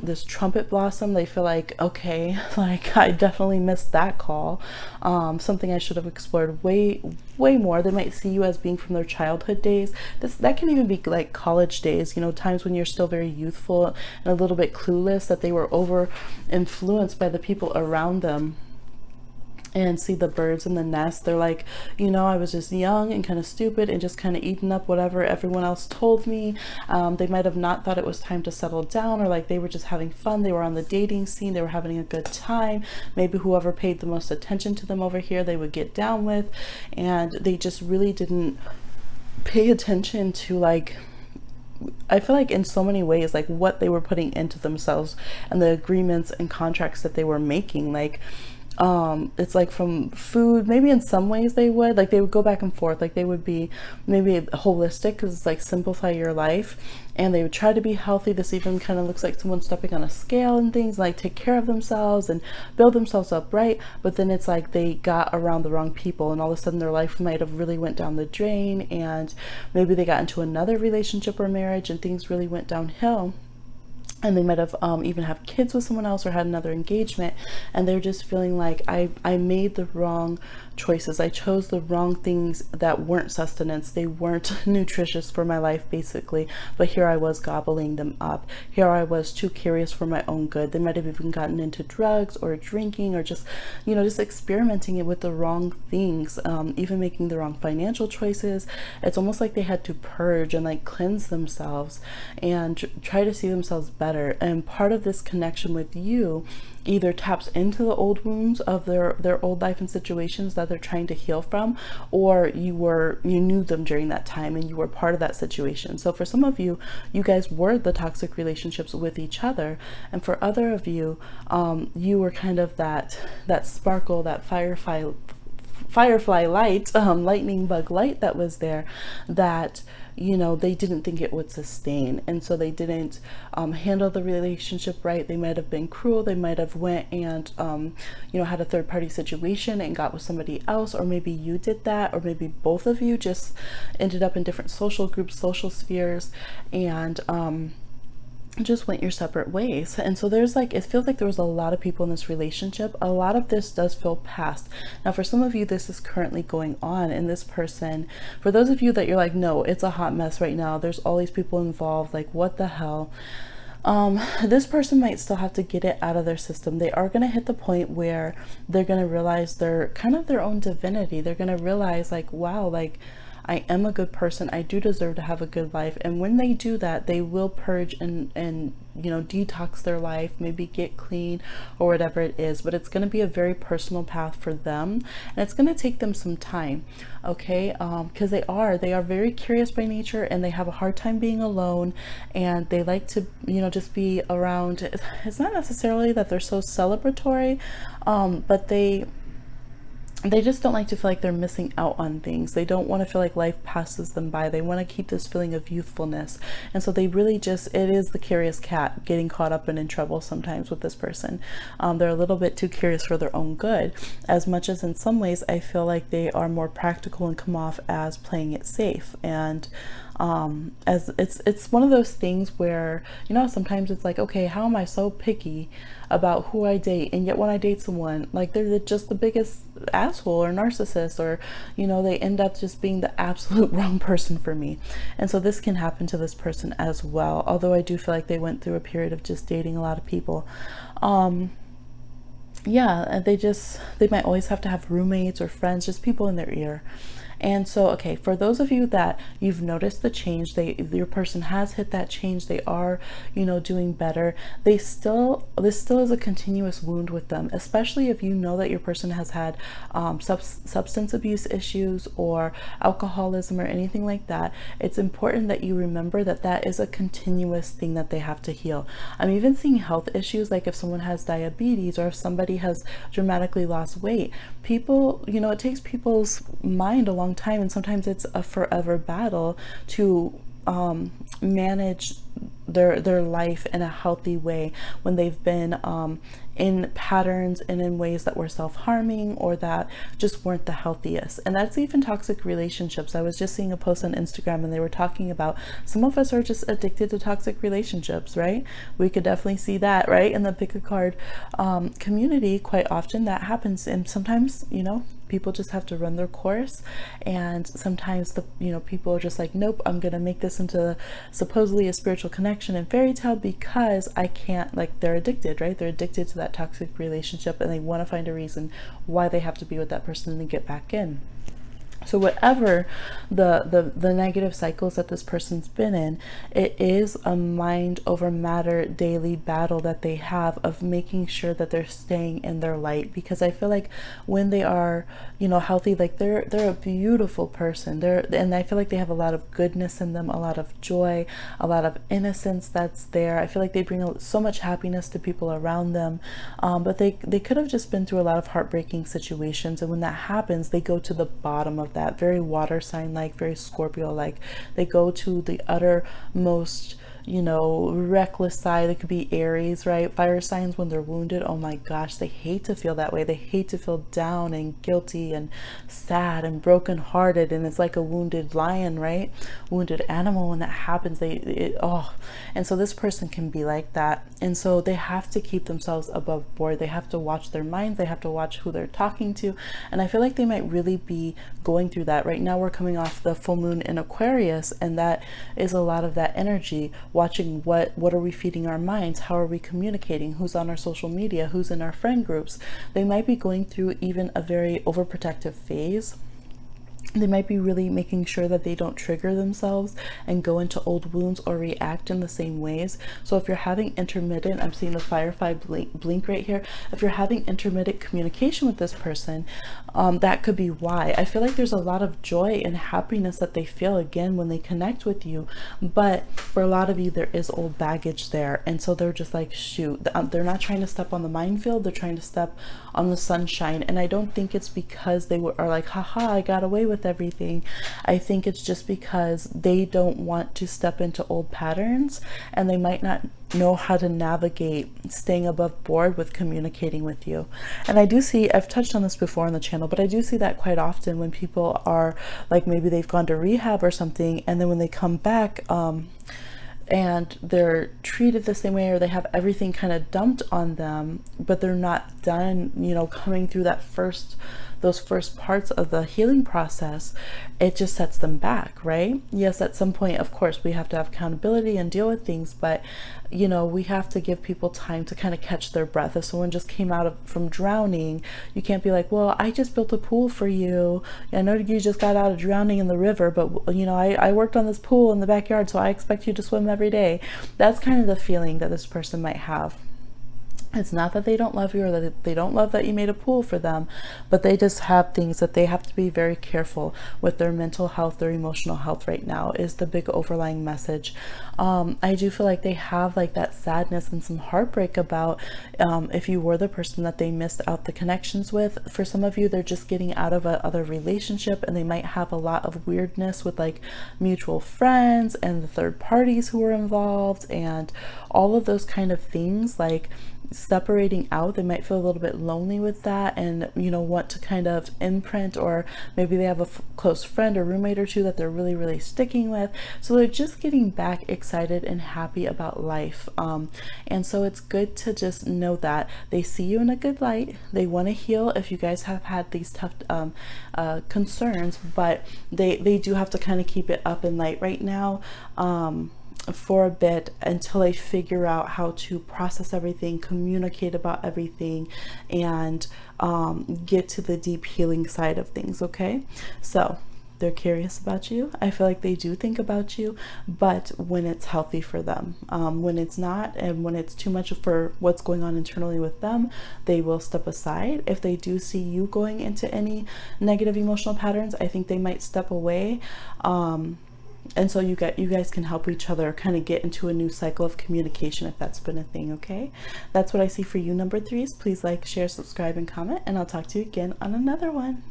this trumpet blossom. They feel like, okay, like I definitely missed that call. Something I should have explored way more. They might see you as being from their childhood days. That can even be like college days, you know, times when you're still very youthful and a little bit clueless, that they were over influenced by the people around them. And see the birds in the nest. They're like, you know, I was just young and kind of stupid and just kind of eating up whatever everyone else told me. They might have not thought it was time to settle down, or like they were just having fun. They were on the dating scene. They were having a good time. Maybe whoever paid the most attention to them over here, they would get down with. And they just really didn't pay attention to, like, I feel like in so many ways, like what they were putting into themselves and the agreements and contracts that they were making. Like, it's like from food, maybe in some ways they would go back and forth. Like they would be maybe holistic, because it's like simplify your life, and they would try to be healthy. This even kind of looks like someone stepping on a scale and things, like take care of themselves and build themselves up, right? But then it's like they got around the wrong people, and all of a sudden their life might have really went down the drain, and maybe they got into another relationship or marriage and things really went downhill. and they might have even have kids with someone else or had another engagement, and they're just feeling like I made the wrong choices. I chose the wrong things that weren't sustenance. They weren't nutritious for my life, basically, but here I was gobbling them up. Here I was too curious for my own good. They might have even gotten into drugs or drinking, or just, you know, just experimenting it with the wrong things, even making the wrong financial choices. It's almost like they had to purge and like cleanse themselves and try to see themselves better. And part of this connection with you either taps into the old wounds of their old life and situations that they're trying to heal from, or you knew them during that time and you were part of that situation. So for some of you, you guys were the toxic relationships with each other, and for other of you, you were kind of that sparkle, that firefly light, lightning bug light that was there, that, you know, they didn't think it would sustain, and so they didn't handle the relationship right. They might have been cruel. They might have went and you know, had a third party situation and got with somebody else, or maybe you did that, or maybe both of you just ended up in different social groups, social spheres, and just went your separate ways. And so there's like, it feels like there was a lot of people in this relationship. A lot of this does feel past. Now for some of you, this is currently going on, and this person, for those of you that you're like, no, it's a hot mess right now, there's all these people involved, like what the hell, this person might still have to get it out of their system. They are going to hit the point where they're going to realize they're kind of their own divinity. They're going to realize like, wow, like I am a good person. I do deserve to have a good life. And when they do that, they will purge and you know, detox their life, maybe get clean or whatever it is. But it's going to be a very personal path for them, and it's going to take them some time, okay? Because they are very curious by nature, and they have a hard time being alone, and they like to, you know, just be around. It's not necessarily that they're so celebratory, but they just don't like to feel like they're missing out on things. They don't want to feel like life passes them by. They want to keep this feeling of youthfulness. And so they really just, it is the curious cat getting caught up and in trouble sometimes with this person. They're a little bit too curious for their own good, as much as in some ways I feel like they are more practical and come off as playing it safe. And as it's one of those things where, you know, sometimes it's like, okay, how am I so picky about who I date, and yet when I date someone, like they're just the biggest asshole or narcissist, or, you know, they end up just being the absolute wrong person for me. And so this can happen to this person as well, although I do feel like they went through a period of just dating a lot of people. Yeah, they might always have to have roommates or friends, just people in their ear. And so, okay, for those of you that you've noticed the change, your person has hit that change, they are, you know, doing better, this still is a continuous wound with them, especially if you know that your person has had substance abuse issues or alcoholism or anything like that. It's important that you remember that that is a continuous thing that they have to heal. I'm even seeing health issues, like if someone has diabetes, or if somebody has dramatically lost weight. People, you know, it takes people's mind a long time, and sometimes it's a forever battle to manage their life in a healthy way when they've been in patterns and in ways that were self-harming or that just weren't the healthiest. And that's even toxic relationships. I was just seeing a post on Instagram, and they were talking about some of us are just addicted to toxic relationships, right? We could definitely see that, right? In the pick a card community, quite often that happens. And sometimes, you know, people just have to run their course, and sometimes people are just like, nope, I'm gonna make this into supposedly a spiritual connection and fairy tale because I can't, like, they're addicted, right? They're addicted to that toxic relationship, and they want to find a reason why they have to be with that person and get back in. So whatever the negative cycles that this person's been in, it is a mind over matter daily battle that they have of making sure that they're staying in their light. Because I feel like when they are, you know, healthy, like they're a beautiful person. And I feel like they have a lot of goodness in them, a lot of joy, a lot of innocence that's there. I feel like they bring so much happiness to people around them. But they could have just been through a lot of heartbreaking situations. And when that happens, they go to the bottom of that, very water sign like, very Scorpio like. They go to the uttermost you know, reckless side. It could be Aries, right? Fire signs, when they're wounded, oh my gosh, they hate to feel that way. They hate to feel down and guilty and sad and brokenhearted. And it's like a wounded lion, right? Wounded animal. When that happens, and so this person can be like that. And so they have to keep themselves above board. They have to watch their minds. They have to watch who they're talking to. And I feel like they might really be going through that right now. We're coming off the full moon in Aquarius, and that is a lot of that energy, watching what are we feeding our minds, how are we communicating, who's on our social media, who's in our friend groups. They might be going through even a very overprotective phase. They might be really making sure that they don't trigger themselves and go into old wounds or react in the same ways. So if you're having intermittent, I'm seeing the firefly blink right here. If you're having intermittent communication with this person, that could be why. I feel like there's a lot of joy and happiness that they feel again when they connect with you. But for a lot of you, there is old baggage there. And so they're just like, shoot, they're not trying to step on the minefield. They're trying to step on the sunshine. And I don't think it's because they are like, haha, I got away with everything. I think it's just because they don't want to step into old patterns, and they might not know how to navigate staying above board with communicating with you. And I do see, I've touched on this before on the channel, but I do see that quite often when people are like, maybe they've gone to rehab or something, and then when they come back, and they're treated the same way, or they have everything kind of dumped on them, but they're not done, you know, coming through those first parts of the healing process. It just sets them back, right? Yes, at some point, of course, we have to have accountability and deal with things, but you know, we have to give people time to kind of catch their breath. If someone just came from drowning, you can't be like, well, I just built a pool for you. I know you just got out of drowning in the river, but you know, I worked on this pool in the backyard, so I expect you to swim every day. That's kind of the feeling that this person might have. It's not that they don't love you, or that they don't love that you made a pool for them, but they just have things that they have to be very careful with. Their mental health, their emotional health right now is the big overlying message. I do feel like they have like that sadness and some heartbreak about if you were the person that they missed out the connections with. For some of you, they're just getting out of a other relationship, and they might have a lot of weirdness with like mutual friends and the third parties who are involved and all of those kind of things. Like separating out, they might feel a little bit lonely with that, and you know, want to kind of imprint, or maybe they have a close friend or roommate or two that they're really sticking with, so they're just getting back excited and happy about life. And so it's good to just know that they see you in a good light. They want to heal if you guys have had these tough concerns, but they do have to kind of keep it up and light right now, for a bit, until I figure out how to process everything, communicate about everything, and get to the deep healing side of things. Okay, so they're curious about you. I feel like they do think about you, but when it's healthy for them. When it's not, and when it's too much for what's going on internally with them, they will step aside. If they do see you going into any negative emotional patterns, I think they might step away. And so you guys can help each other kind of get into a new cycle of communication, if that's been a thing. Okay, that's what I see for you, number threes. Please like, share, subscribe, and comment, and I'll talk to you again on another one.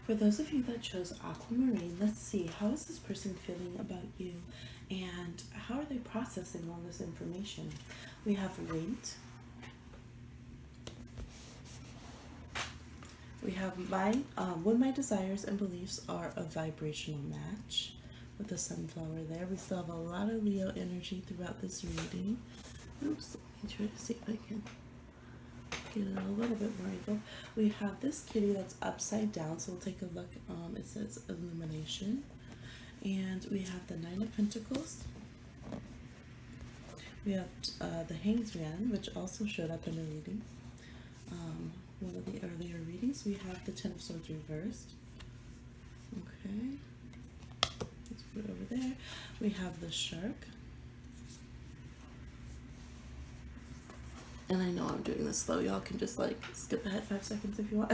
For those of you that chose Aquamarine, let's see, how is this person feeling about you, and how are they processing all this information? We have rate. We have when my desires and beliefs are a vibrational match, with the sunflower there. We still have a lot of Leo energy throughout this reading. Oops, let me try to see if I can get it a little bit more equal. We have this kitty that's upside down, so we'll take a look. It says illumination. And we have the Nine of Pentacles. We have the Hanged Man, which also showed up in the reading. One of the earlier readings. We have the Ten of Swords reversed. Okay, let's put it over there. We have the Shark. And I know I'm doing this slow. Y'all can just like skip ahead 5 seconds if you want.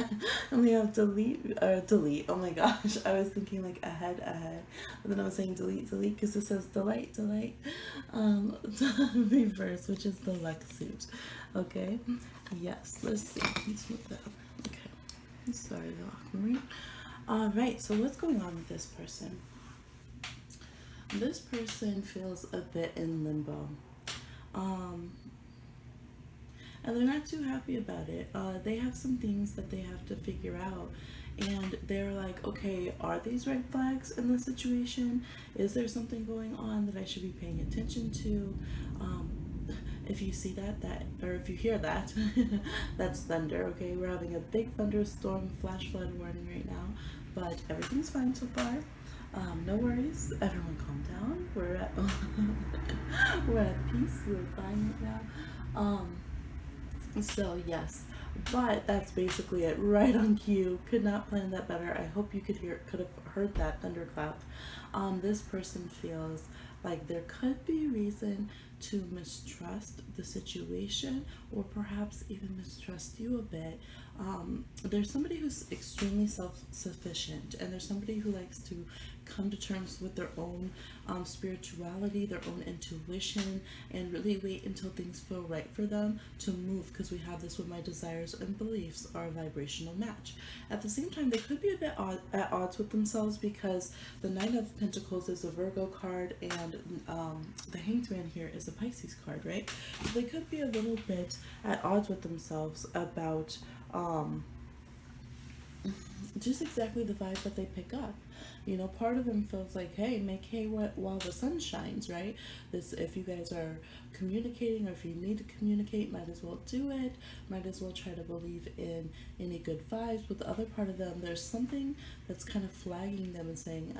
And we have delete. Oh my gosh. I was thinking like ahead. But then I was saying delete because it says delight. Reverse, which is the luck suit. Okay. Yes. Let's see. Let's move that over. Okay. Sorry, the Aquamarine. Alright. So what's going on with this person? This person feels a bit in limbo. Um, and they're not too happy about it. They have some things that they have to figure out, and they're like, okay, are these red flags in the situation? Is there something going on that I should be paying attention to? Um, if you see that, or if you hear that, that's thunder. Okay, we're having a big thunderstorm, flash flood warning right now, but everything's fine so far. No worries. Everyone, calm down. We're at we're at peace. We're fine right now. So yes, but that's basically it. Right on cue. Could not plan that better. I hope you could have heard that thunderclap. This person feels like there could be reason to mistrust the situation, or perhaps even mistrust you a bit. There's somebody who's extremely self-sufficient, and there's somebody who likes to come to terms with their own spirituality, their own intuition, and really wait until things feel right for them to move, because we have this with my desires and beliefs are a vibrational match. At the same time, they could be a bit at odds with themselves, because the Nine of Pentacles is a Virgo card, and the Hanged Man here is a Pisces card, right? So they could be a little bit at odds with themselves about just exactly the vibe that they pick up. You know, part of them feels like, hey, make hay while the sun shines, right? This, if you guys are communicating, or if you need to communicate, might as well do it. Might as well try to believe in any good vibes. But the other part of them, there's something that's kind of flagging them and saying,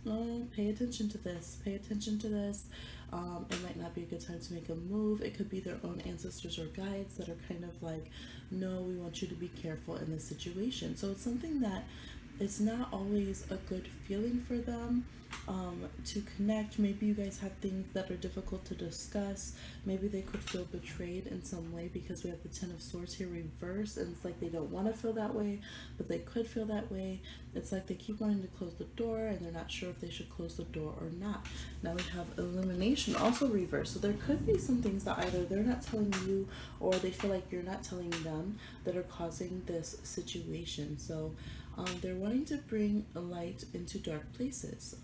no, pay attention to this, pay attention to this. It might not be a good time to make a move. It could be their own ancestors or guides that are kind of like, no, we want you to be careful in this situation. So it's something that it's not always a good feeling for them to connect. Maybe you guys have things that are difficult to discuss. Maybe they could feel betrayed in some way, because we have the Ten of Swords here reversed, and it's like they don't want to feel that way, but they could feel that way. It's like they keep wanting to close the door, and they're not sure if they should close the door or not. Now we have Illumination also reversed, so there could be some things that either they're not telling you, or they feel like you're not telling them, that are causing this situation. So they're wanting to bring a light into dark places.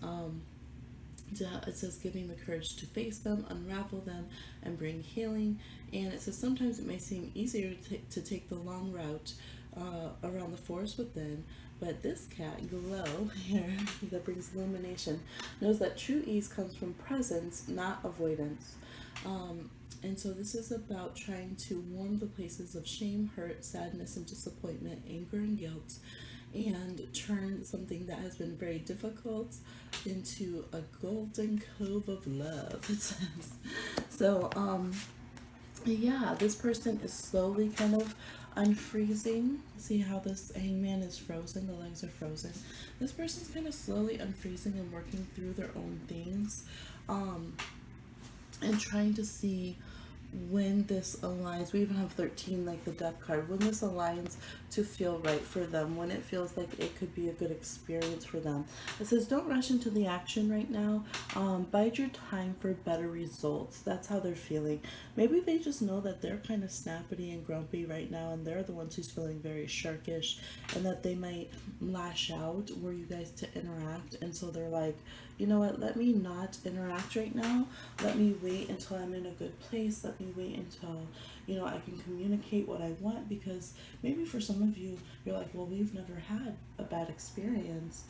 It says giving the courage to face them, unravel them, and bring healing. And it says sometimes it may seem easier to take the long route around the forest within, but this cat, Glow, here, that brings illumination, knows that true ease comes from presence, not avoidance. And so this is about trying to warm the places of shame, hurt, sadness, and disappointment, anger, and guilt, and turn something that has been very difficult into a golden cove of love, it says. So, yeah, this person is slowly kind of unfreezing. See how this hangman is frozen, the legs are frozen. This person's kind of slowly unfreezing and working through their own things, and trying to see when this aligns. We even have 13, like the death card, when this aligns to feel right for them, when it feels like it could be a good experience for them. It says don't rush into the action right now. Bide your time for better results. That's how they're feeling. Maybe they just know that they're kind of snappy and grumpy right now, and they're the ones who's feeling very sharkish, and that they might lash out were you guys to interact. And so they're like, you know what, let me not interact right now. Let me wait until I'm in a good place. Let me wait until, you know, I can communicate what I want, because maybe for some of you, you're like, well, we've never had a bad experience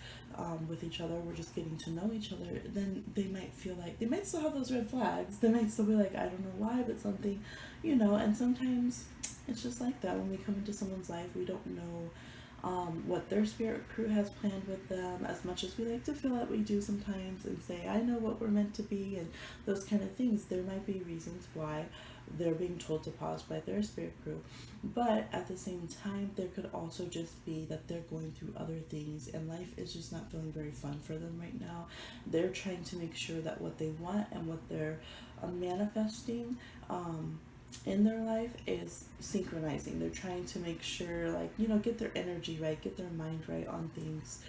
with each other. We're just getting to know each other. Then they might feel like, they might still have those red flags. They might still be like, I don't know why, but something, you know, and sometimes it's just like that. When we come into someone's life, we don't know what their spirit crew has planned with them, as much as we like to feel that we do sometimes and say, I know what we're meant to be, and those kind of things. There might be reasons why they're being told to pause by their spirit crew, but at the same time, there could also just be that they're going through other things, and life is just not feeling very fun for them right now. They're trying to make sure that what they want and what they're manifesting in their life is synchronizing. They're trying to make sure, like, you know, get their energy right, get their mind right on things.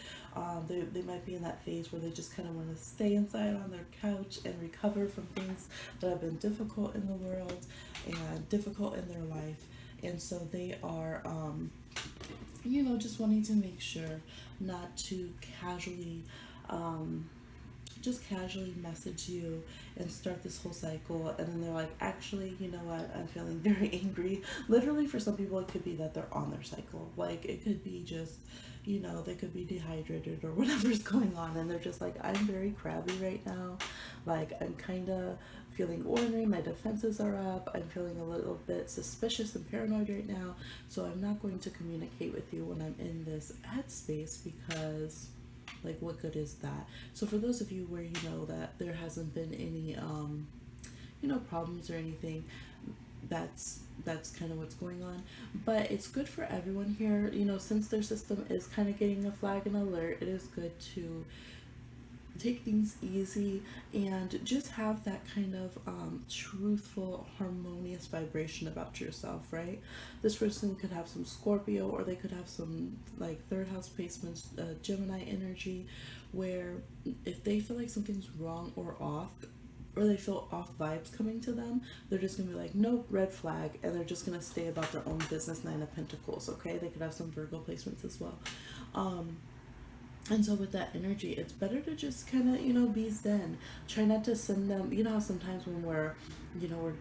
They might be in that phase where they just kind of want to stay inside on their couch and recover from things that have been difficult in the world and difficult in their life. And so they are, you know, just wanting to make sure not to casually just casually message you and start this whole cycle, and then they're like, actually, you know what, I'm feeling very angry. Literally, for some people, it could be that they're on their cycle. Like, it could be just, you know, they could be dehydrated or whatever's going on, and they're just like, I'm very crabby right now. Like, I'm kind of feeling ornery, my defenses are up, I'm feeling a little bit suspicious and paranoid right now, so I'm not going to communicate with you when I'm in this headspace, because like, what good is that? So for those of you where you know that there hasn't been any you know, problems or anything, that's kind of what's going on. But it's good for everyone here, you know, since their system is kind of getting a flag and alert. It is good to take things easy and just have that kind of truthful, harmonious vibration about yourself, right? This person could have some Scorpio, or they could have some like third house placements, Gemini energy, where if they feel like something's wrong or off, or they feel off vibes coming to them, they're just gonna be like, nope, red flag, and they're just gonna stay about their own business. Nine of Pentacles, okay? They could have some Virgo placements as well. And so with that energy, it's better to just kind of, you know, be zen. Try not to send them, you know how sometimes when we're, you know, we're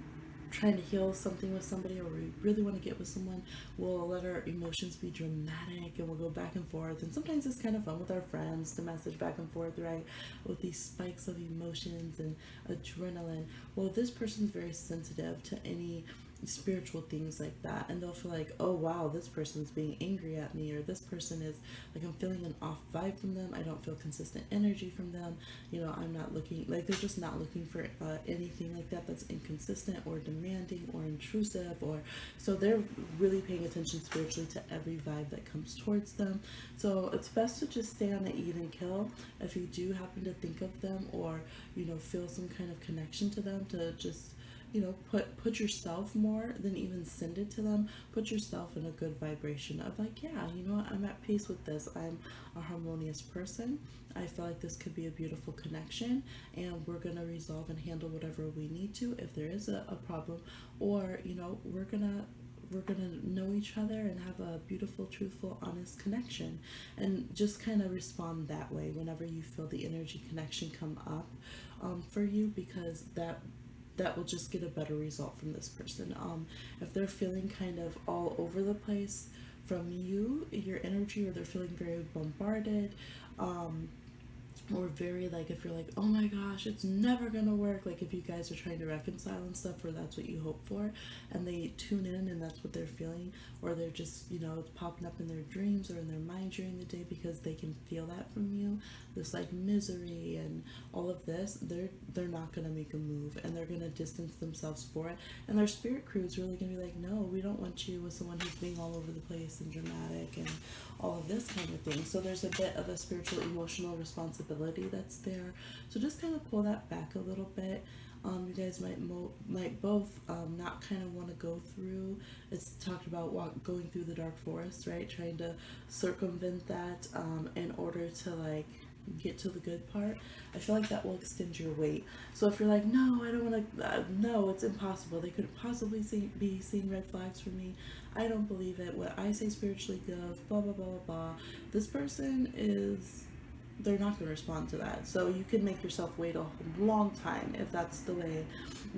trying to heal something with somebody, or we really want to get with someone, we'll let our emotions be dramatic and we'll go back and forth. And sometimes it's kind of fun with our friends to message back and forth, right? With these spikes of emotions and adrenaline. Well, this person's very sensitive to any spiritual things like that, and they'll feel like, oh wow, this person's being angry at me, or this person is like, I'm feeling an off vibe from them, I don't feel consistent energy from them, you know, I'm not looking like, they're just not looking for anything like that that's inconsistent or demanding or intrusive, or so they're really paying attention spiritually to every vibe that comes towards them. So it's best to just stay on an even kill. If you do happen to think of them, or you know, feel some kind of connection to them, to just, you know, put yourself, more than even send it to them, put yourself in a good vibration of like, yeah, you know what, I'm at peace with this, I'm a harmonious person, I feel like this could be a beautiful connection, and we're gonna resolve and handle whatever we need to if there is a problem, or you know, we're gonna know each other and have a beautiful, truthful, honest connection. And just kind of respond that way whenever you feel the energy connection come up for you, because that will just get a better result from this person. If they're feeling kind of all over the place from you, your energy, or they're feeling very bombarded, or very like, if you're like, oh my gosh, it's never gonna work, like if you guys are trying to reconcile and stuff, or that's what you hope for, and they tune in and that's what they're feeling, or they're just, you know, it's popping up in their dreams or in their mind during the day because they can feel that from you, this like misery and all of this, they're not gonna make a move, and they're gonna distance themselves for it, and their spirit crew is really gonna be like, no, we don't want you with someone who's being all over the place and dramatic and all of this kind of thing. So there's a bit of a spiritual, emotional responsibility that's there. So just kind of pull that back a little bit. You guys might both not kind of want to go through. It's talked about going through the dark forest, right? Trying to circumvent that in order to like get to the good part. I feel like that will extend your wait. So if you're like, no, I don't want to, no, it's impossible. They couldn't possibly be seeing red flags for me. I don't believe it. What I say spiritually goes, blah, blah, blah, blah, blah. This person is, they're not going to respond to that. So you can make yourself wait a long time if that's the way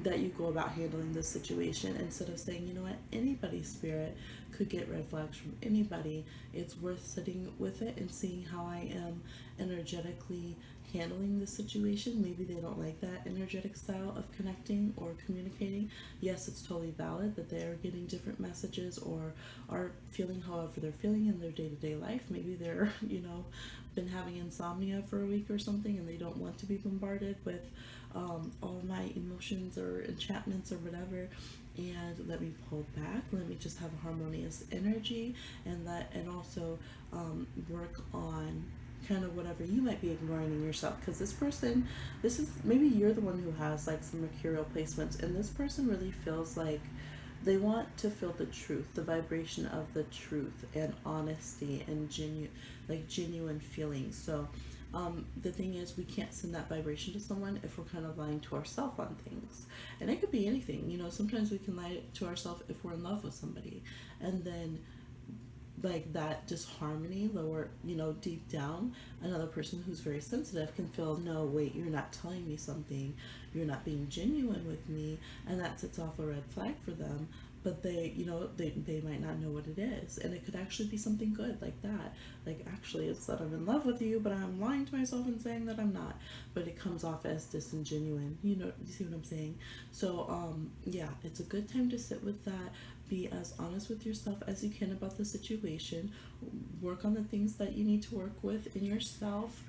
that you go about handling this situation, instead of saying, you know what, anybody's spirit could get red flags from anybody. It's worth sitting with it and seeing how I am energetically handling the situation. Maybe they don't like that energetic style of connecting or communicating. Yes, it's totally valid that they are getting different messages or are feeling however they're feeling in their day-to-day life. Maybe they're, you know, been having insomnia for a week or something, and they don't want to be bombarded with all of my emotions or enchantments or whatever. And let me pull back, let me just have a harmonious energy, and also work on kind of whatever you might be ignoring in yourself, because this person, this is, maybe you're the one who has like some mercurial placements, and this person really feels like they want to feel the truth, the vibration of the truth and honesty and genuine feelings. So the thing is, we can't send that vibration to someone if we're kind of lying to ourselves on things. And it could be anything, you know, sometimes we can lie to ourselves if we're in love with somebody, and then like that disharmony lower, deep down. Another person who's very sensitive can feel, no, wait, you're not telling me something, you're not being genuine with me, and that sets off a red flag for them. But they might not know what it is, and it could actually be something good, like that. Like, actually, it's that I'm in love with you, but I'm lying to myself and saying that I'm not. But it comes off as disingenuine. You see what I'm saying? So yeah, it's a good time to sit with that. Be as honest with yourself as you can about the situation. Work on the things that you need to work with in yourself,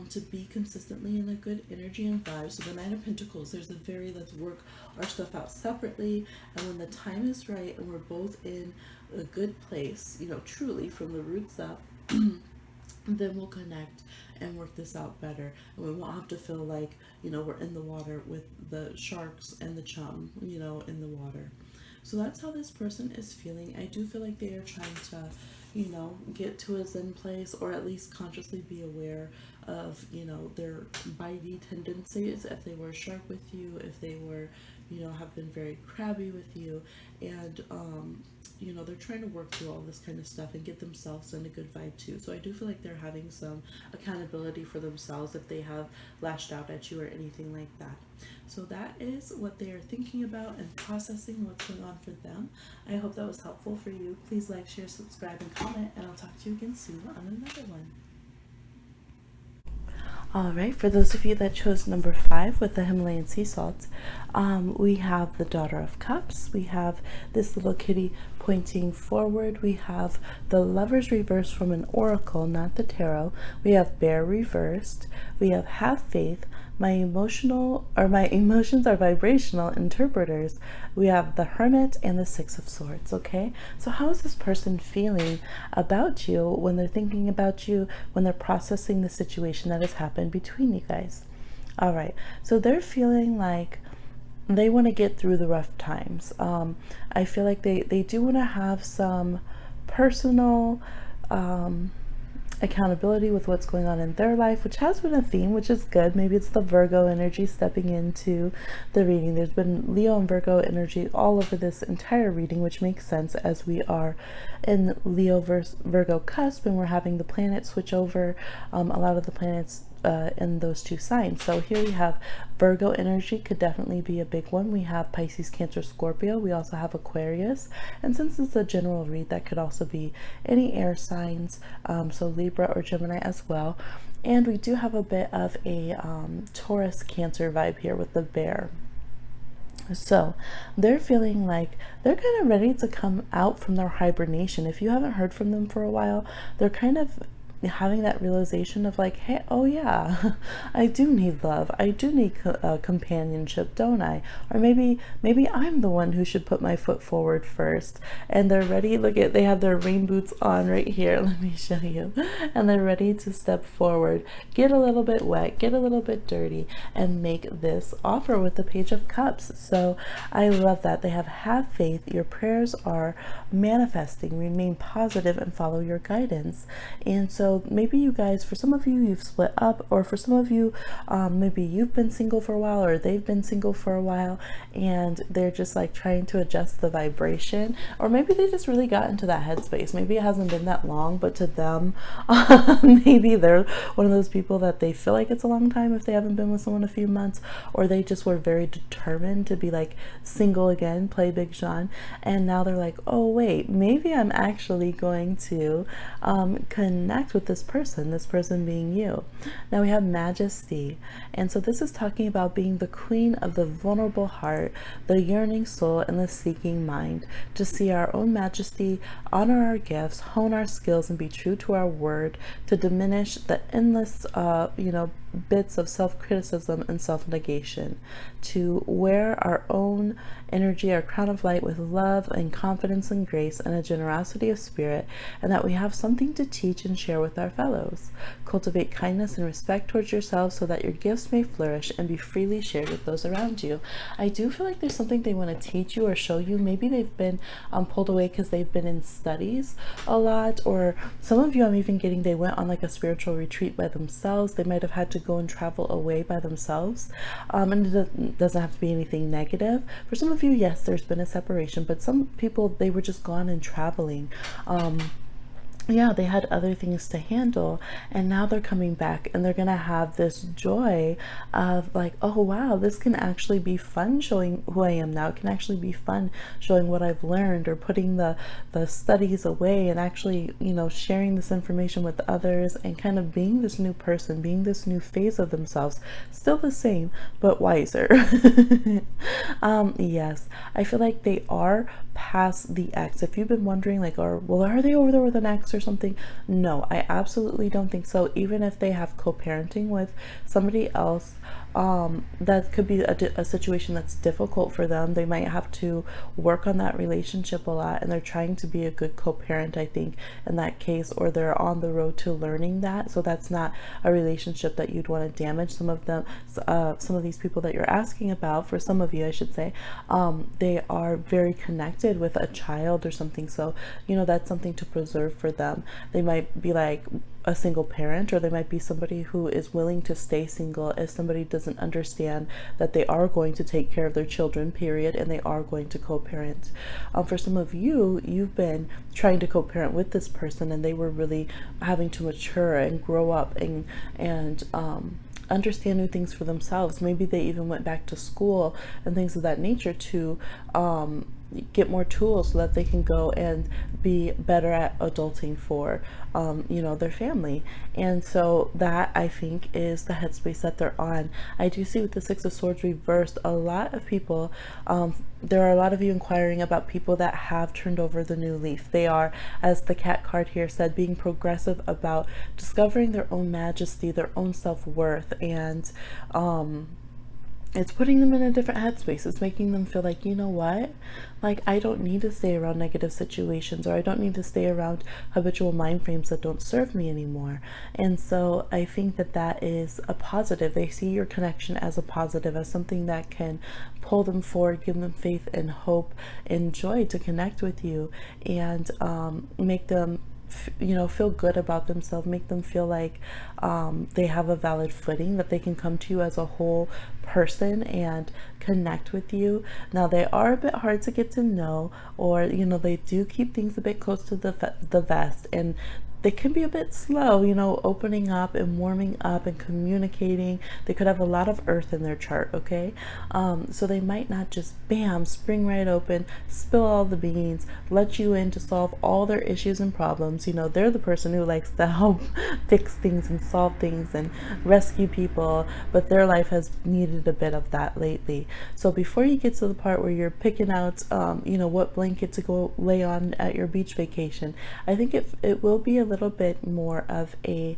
to be consistently in a good energy and vibe. So the Nine of Pentacles, there's a very, let's work our stuff out separately, and when the time is right and we're both in a good place, truly from the roots up, then we'll connect and work this out better, and we won't have to feel like, we're in the water with the sharks and the chum, in the water. So that's how this person is feeling. I do feel like they are trying to, get to a zen place, or at least consciously be aware of, their bitey tendencies. If they were sharp with you, if they were, have been very crabby with you, and, they're trying to work through all this kind of stuff and get themselves in a good vibe too. So I do feel like they're having some accountability for themselves if they have lashed out at you or anything like that. So that is what they are thinking about and processing what's going on for them. I hope that was helpful for you. Please like, share, subscribe, and comment, and I'll talk to you again soon on another one. All right, for those of you that chose number 5 with the Himalayan Sea Salt, we have the Daughter of Cups. We have this little kitty pointing forward. We have the Lovers reversed from an oracle, not the tarot. We have Bear reversed. We have Have Faith. My emotions are vibrational interpreters. We have the Hermit and the Six of Swords. Okay, so how is this person feeling about you when they're thinking about you, when they're processing the situation that has happened between you guys? All right, so they're feeling like they want to get through the rough times. I feel like they do want to have some personal accountability with what's going on in their life, which has been a theme, which is good. Maybe it's the Virgo energy stepping into the reading. There's been Leo and Virgo energy all over this entire reading, which makes sense as we are in Leo versus Virgo cusp, and we're having the planets switch over, a lot of the planets in those two signs. So here we have Virgo energy, could definitely be a big one. We have Pisces, Cancer, Scorpio. We also have Aquarius, and since it's a general read, that could also be any air signs, so Libra or Gemini as well. And we do have a bit of a Taurus, Cancer vibe here with the Bear. So they're feeling like they're kind of ready to come out from their hibernation. If you haven't heard from them for a while, they're kind of having that realization of like, hey, oh yeah, I do need love, I do need companionship, don't I? Or maybe I'm the one who should put my foot forward first. And they're ready. Look at, they have their rain boots on right here, let me show you, and they're ready to step forward, get a little bit wet, get a little bit dirty, and make this offer with the Page of Cups. So I love that. They have faith, your prayers are manifesting, remain positive, and follow your guidance. And so maybe you guys, for some of you, you've split up, or for some of you, maybe you've been single for a while, or they've been single for a while, and they're just like trying to adjust the vibration, or maybe they just really got into that headspace. Maybe it hasn't been that long, but to them, maybe they're one of those people that they feel like it's a long time if they haven't been with someone a few months, or they just were very determined to be like single again, play Big Sean, and now they're like, oh wait, maybe I'm actually going to connect with this person being you. Now we have Majesty, and so this is talking about being the queen of the vulnerable heart, the yearning soul, and the seeking mind, to see our own majesty, honor our gifts, hone our skills, and be true to our word, to diminish the endless bits of self-criticism and self-negation, to wear our own energy, our crown of light, with love and confidence and grace and a generosity of spirit, and that we have something to teach and share with our fellows. Cultivate kindness and respect towards yourselves so that your gifts may flourish and be freely shared with those around you. I do feel like there's something they want to teach you or show you. Maybe they've been pulled away because they've been in studies a lot, or some of you, I'm even getting, they went on like a spiritual retreat by themselves. They might have had to go and travel away by themselves, and it doesn't have to be anything negative. For some of you, yes, there's been a separation, but some people, they were just gone and traveling, yeah, they had other things to handle, and now they're coming back and they're gonna have this joy of like, oh wow, this can actually be fun showing who I am now. It can actually be fun showing what I've learned, or putting the studies away and actually, you know, sharing this information with others, and kind of being this new person, being this new phase of themselves, still the same but wiser. Yes, I feel like they are past the ex. If you've been wondering, like, are they over there with an ex or something? No, I absolutely don't think so. Even if they have co-parenting with somebody else, that could be a situation that's difficult for them. They might have to work on that relationship a lot, and they're trying to be a good co-parent, I think, in that case, or they're on the road to learning that. So that's not a relationship that you'd want to damage. Some of them, some of these people that you're asking about, for some of you, I should say, they are very connected with a child or something. So, you know, that's something to preserve for them. They might be like a single parent, or they might be somebody who is willing to stay single if somebody doesn't understand that they are going to take care of their children, period, and they are going to co-parent. For some of you, you've been trying to co-parent with this person, and they were really having to mature and grow up and understand new things for themselves. Maybe they even went back to school and things of that nature to get more tools so that they can go and be better at adulting for you know, their family. And so that, I think, is the headspace that they're on. I do see with the Six of Swords reversed, a lot of people, there are a lot of you inquiring about people that have turned over the new leaf. They are, as the cat card here said, being progressive about discovering their own majesty, their own self-worth, and it's putting them in a different headspace. It's making them feel like, you know what, like, I don't need to stay around negative situations, or I don't need to stay around habitual mind frames that don't serve me anymore. And so I think that that is a positive. They see your connection as a positive, as something that can pull them forward, give them faith and hope and joy to connect with you, and make them, you know, feel good about themselves, make them feel like they have a valid footing, that they can come to you as a whole person and connect with you. Now, they are a bit hard to get to know, or, you know, they do keep things a bit close to the vest, and they can be a bit slow, you know, opening up and warming up and communicating. They could have a lot of earth in their chart, okay? So they might not just bam, spring right open, spill all the beans, let you in to solve all their issues and problems. You know, they're the person who likes to help fix things and solve things and rescue people, but their life has needed a bit of that lately. So before you get to the part where you're picking out, you know, what blanket to go lay on at your beach vacation, I think it will be a little bit more of a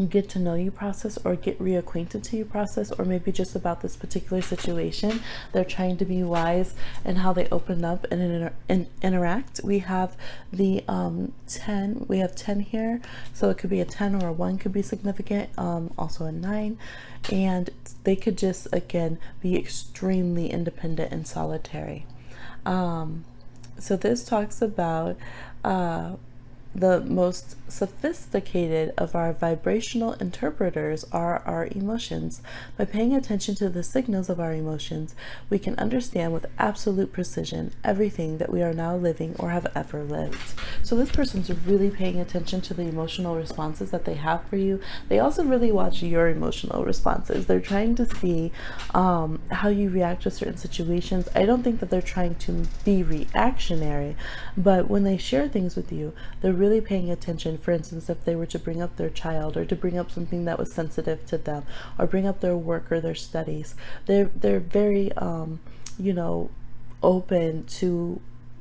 get to know you process, or get reacquainted to you process, or maybe just about this particular situation. They're trying to be wise in how they open up and interact. We have the 10, we have 10 here, so it could be a 10 or a 1 could be significant, also a 9, and they could just, again, be extremely independent and solitary. So this talks about the most sophisticated of our vibrational interpreters are our emotions. By paying attention to the signals of our emotions, we can understand with absolute precision everything that we are now living or have ever lived. So this person's really paying attention to the emotional responses that they have for you. They also really watch your emotional responses. They're trying to see how you react to certain situations. I don't think that they're trying to be reactionary, but when they share things with you, they're really paying attention. For instance, if they were to bring up their child, or to bring up something that was sensitive to them, or bring up their work or their studies, they're very you know, open to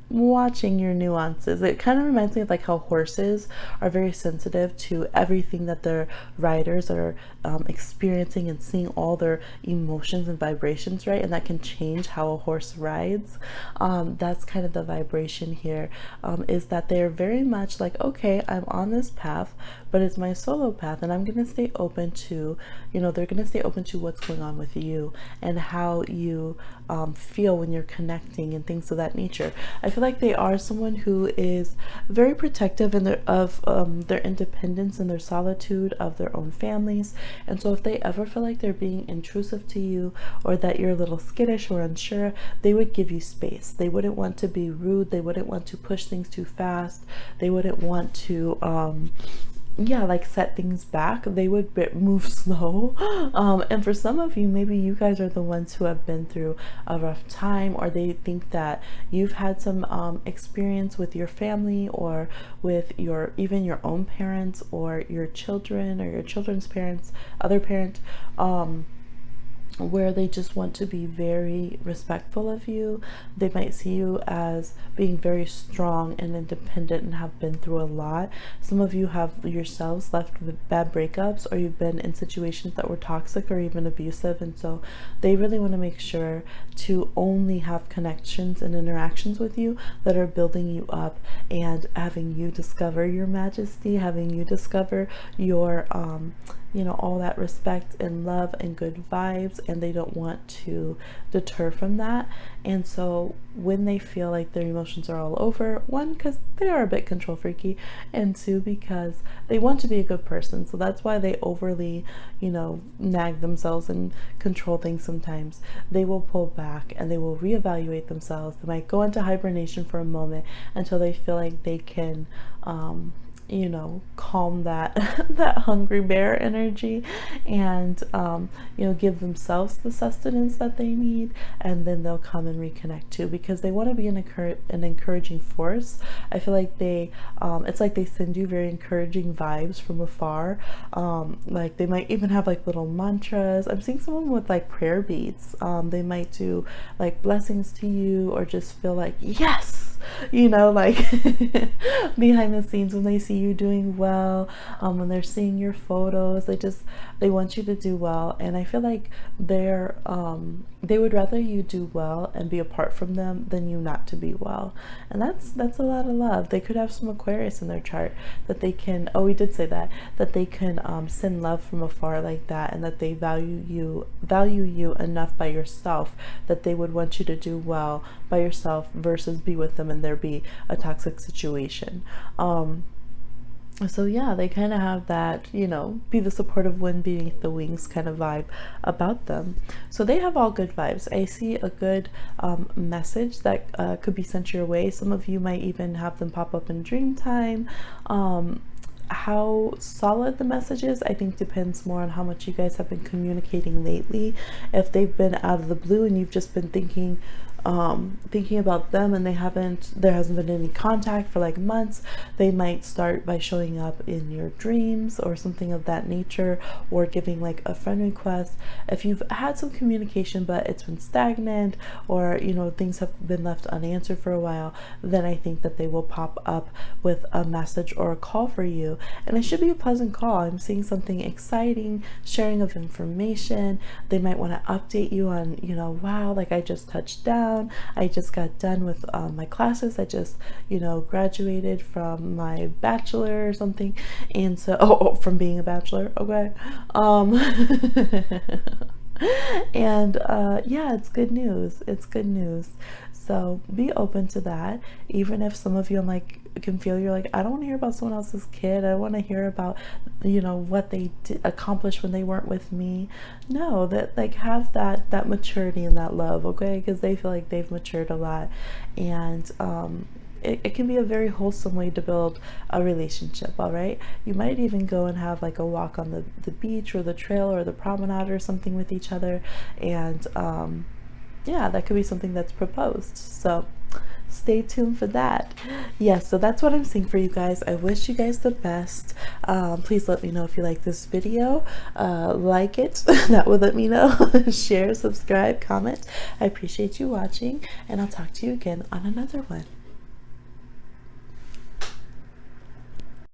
watching your nuances. It kind of reminds me of like how horses are very sensitive to everything that their riders are experiencing, and seeing all their emotions and vibrations, right? And that can change how a horse rides. That's kind of the vibration here, is that they're very much like, okay, I'm on this path, but it's my solo path, and I'm going to stay open to, you know, they're going to stay open to what's going on with you, and how you feel when you're connecting and things of that nature. I feel like they are someone who is very protective in their independence and their solitude of their own families. And so if they ever feel like they're being intrusive to you, or that you're a little skittish or unsure, they would give you space. They wouldn't want to be rude. They wouldn't want to push things too fast. They wouldn't want to like set things back. They would move slow. And for some of you, maybe you guys are the ones who have been through a rough time, or they think that you've had some experience with your family, or with even your own parents, or your children, or your children's parents, other parent, where they just want to be very respectful of you. They might see you as being very strong and independent and have been through a lot. Some of you have yourselves left with bad breakups, or you've been in situations that were toxic or even abusive, and so they really want to make sure to only have connections and interactions with you that are building you up and having you discover your majesty, having you discover your all that respect and love and good vibes, and they don't want to deter from that. And so when they feel like their emotions are all over, one, because they are a bit control freaky, and two, because they want to be a good person. So that's why they overly, nag themselves and control things sometimes. They will pull back and they will reevaluate themselves. They might go into hibernation for a moment until they feel like they can calm that that hungry bear energy, and give themselves the sustenance that they need, and then they'll come and reconnect too, because they want to be an encouraging force. I feel like they it's like they send you very encouraging vibes from afar. Like they might even have like little mantras. I'm seeing someone with like prayer beads. They might do like blessings to you, or just feel like yes, like behind the scenes when they see you doing well, when they're seeing your photos, they want you to do well. And I feel like they would rather you do well and be apart from them than you not to be well. And that's a lot of love. They could have some Aquarius in their chart that they can, we did say that they can send love from afar like that, and that they value you enough by yourself that they would want you to do well by yourself versus be with them and there be a toxic situation. So yeah, they kind of have that, be the supportive wind beneath the wings kind of vibe about them. So they have all good vibes. I see a good message that could be sent your way. Some of you might even have them pop up in dream time. How solid the message is, I think, depends more on how much you guys have been communicating lately. If they've been out of the blue and you've just been thinking about them, and there hasn't been any contact for like months, they might start by showing up in your dreams or something of that nature, or giving like a friend request. If you've had some communication but it's been stagnant, or things have been left unanswered for a while, then I think that they will pop up with a message or a call for you. And it should be a pleasant call. I'm seeing something exciting, sharing of information. They might want to update you on, wow, like I just touched down, I just got done with my classes, I just graduated from my bachelor or something, and so from being a bachelor, okay. And yeah, it's good news. So be open to that. Even if some of you can feel you're like, I don't want to hear about someone else's kid, I want to hear about what they accomplished when they weren't with me. No, that have that maturity and that love, okay? Because they feel like they've matured a lot, and it can be a very wholesome way to build a relationship. All right, you might even go and have like a walk on the beach or the trail or the promenade or something with each other, and yeah, that could be something that's proposed. So stay tuned for that. Yes, so that's what I'm seeing for you guys. I wish you guys the best. Please let me know if you like this video. Like it, that would let me know. Share, subscribe, comment. I appreciate you watching, and I'll talk to you again on another one.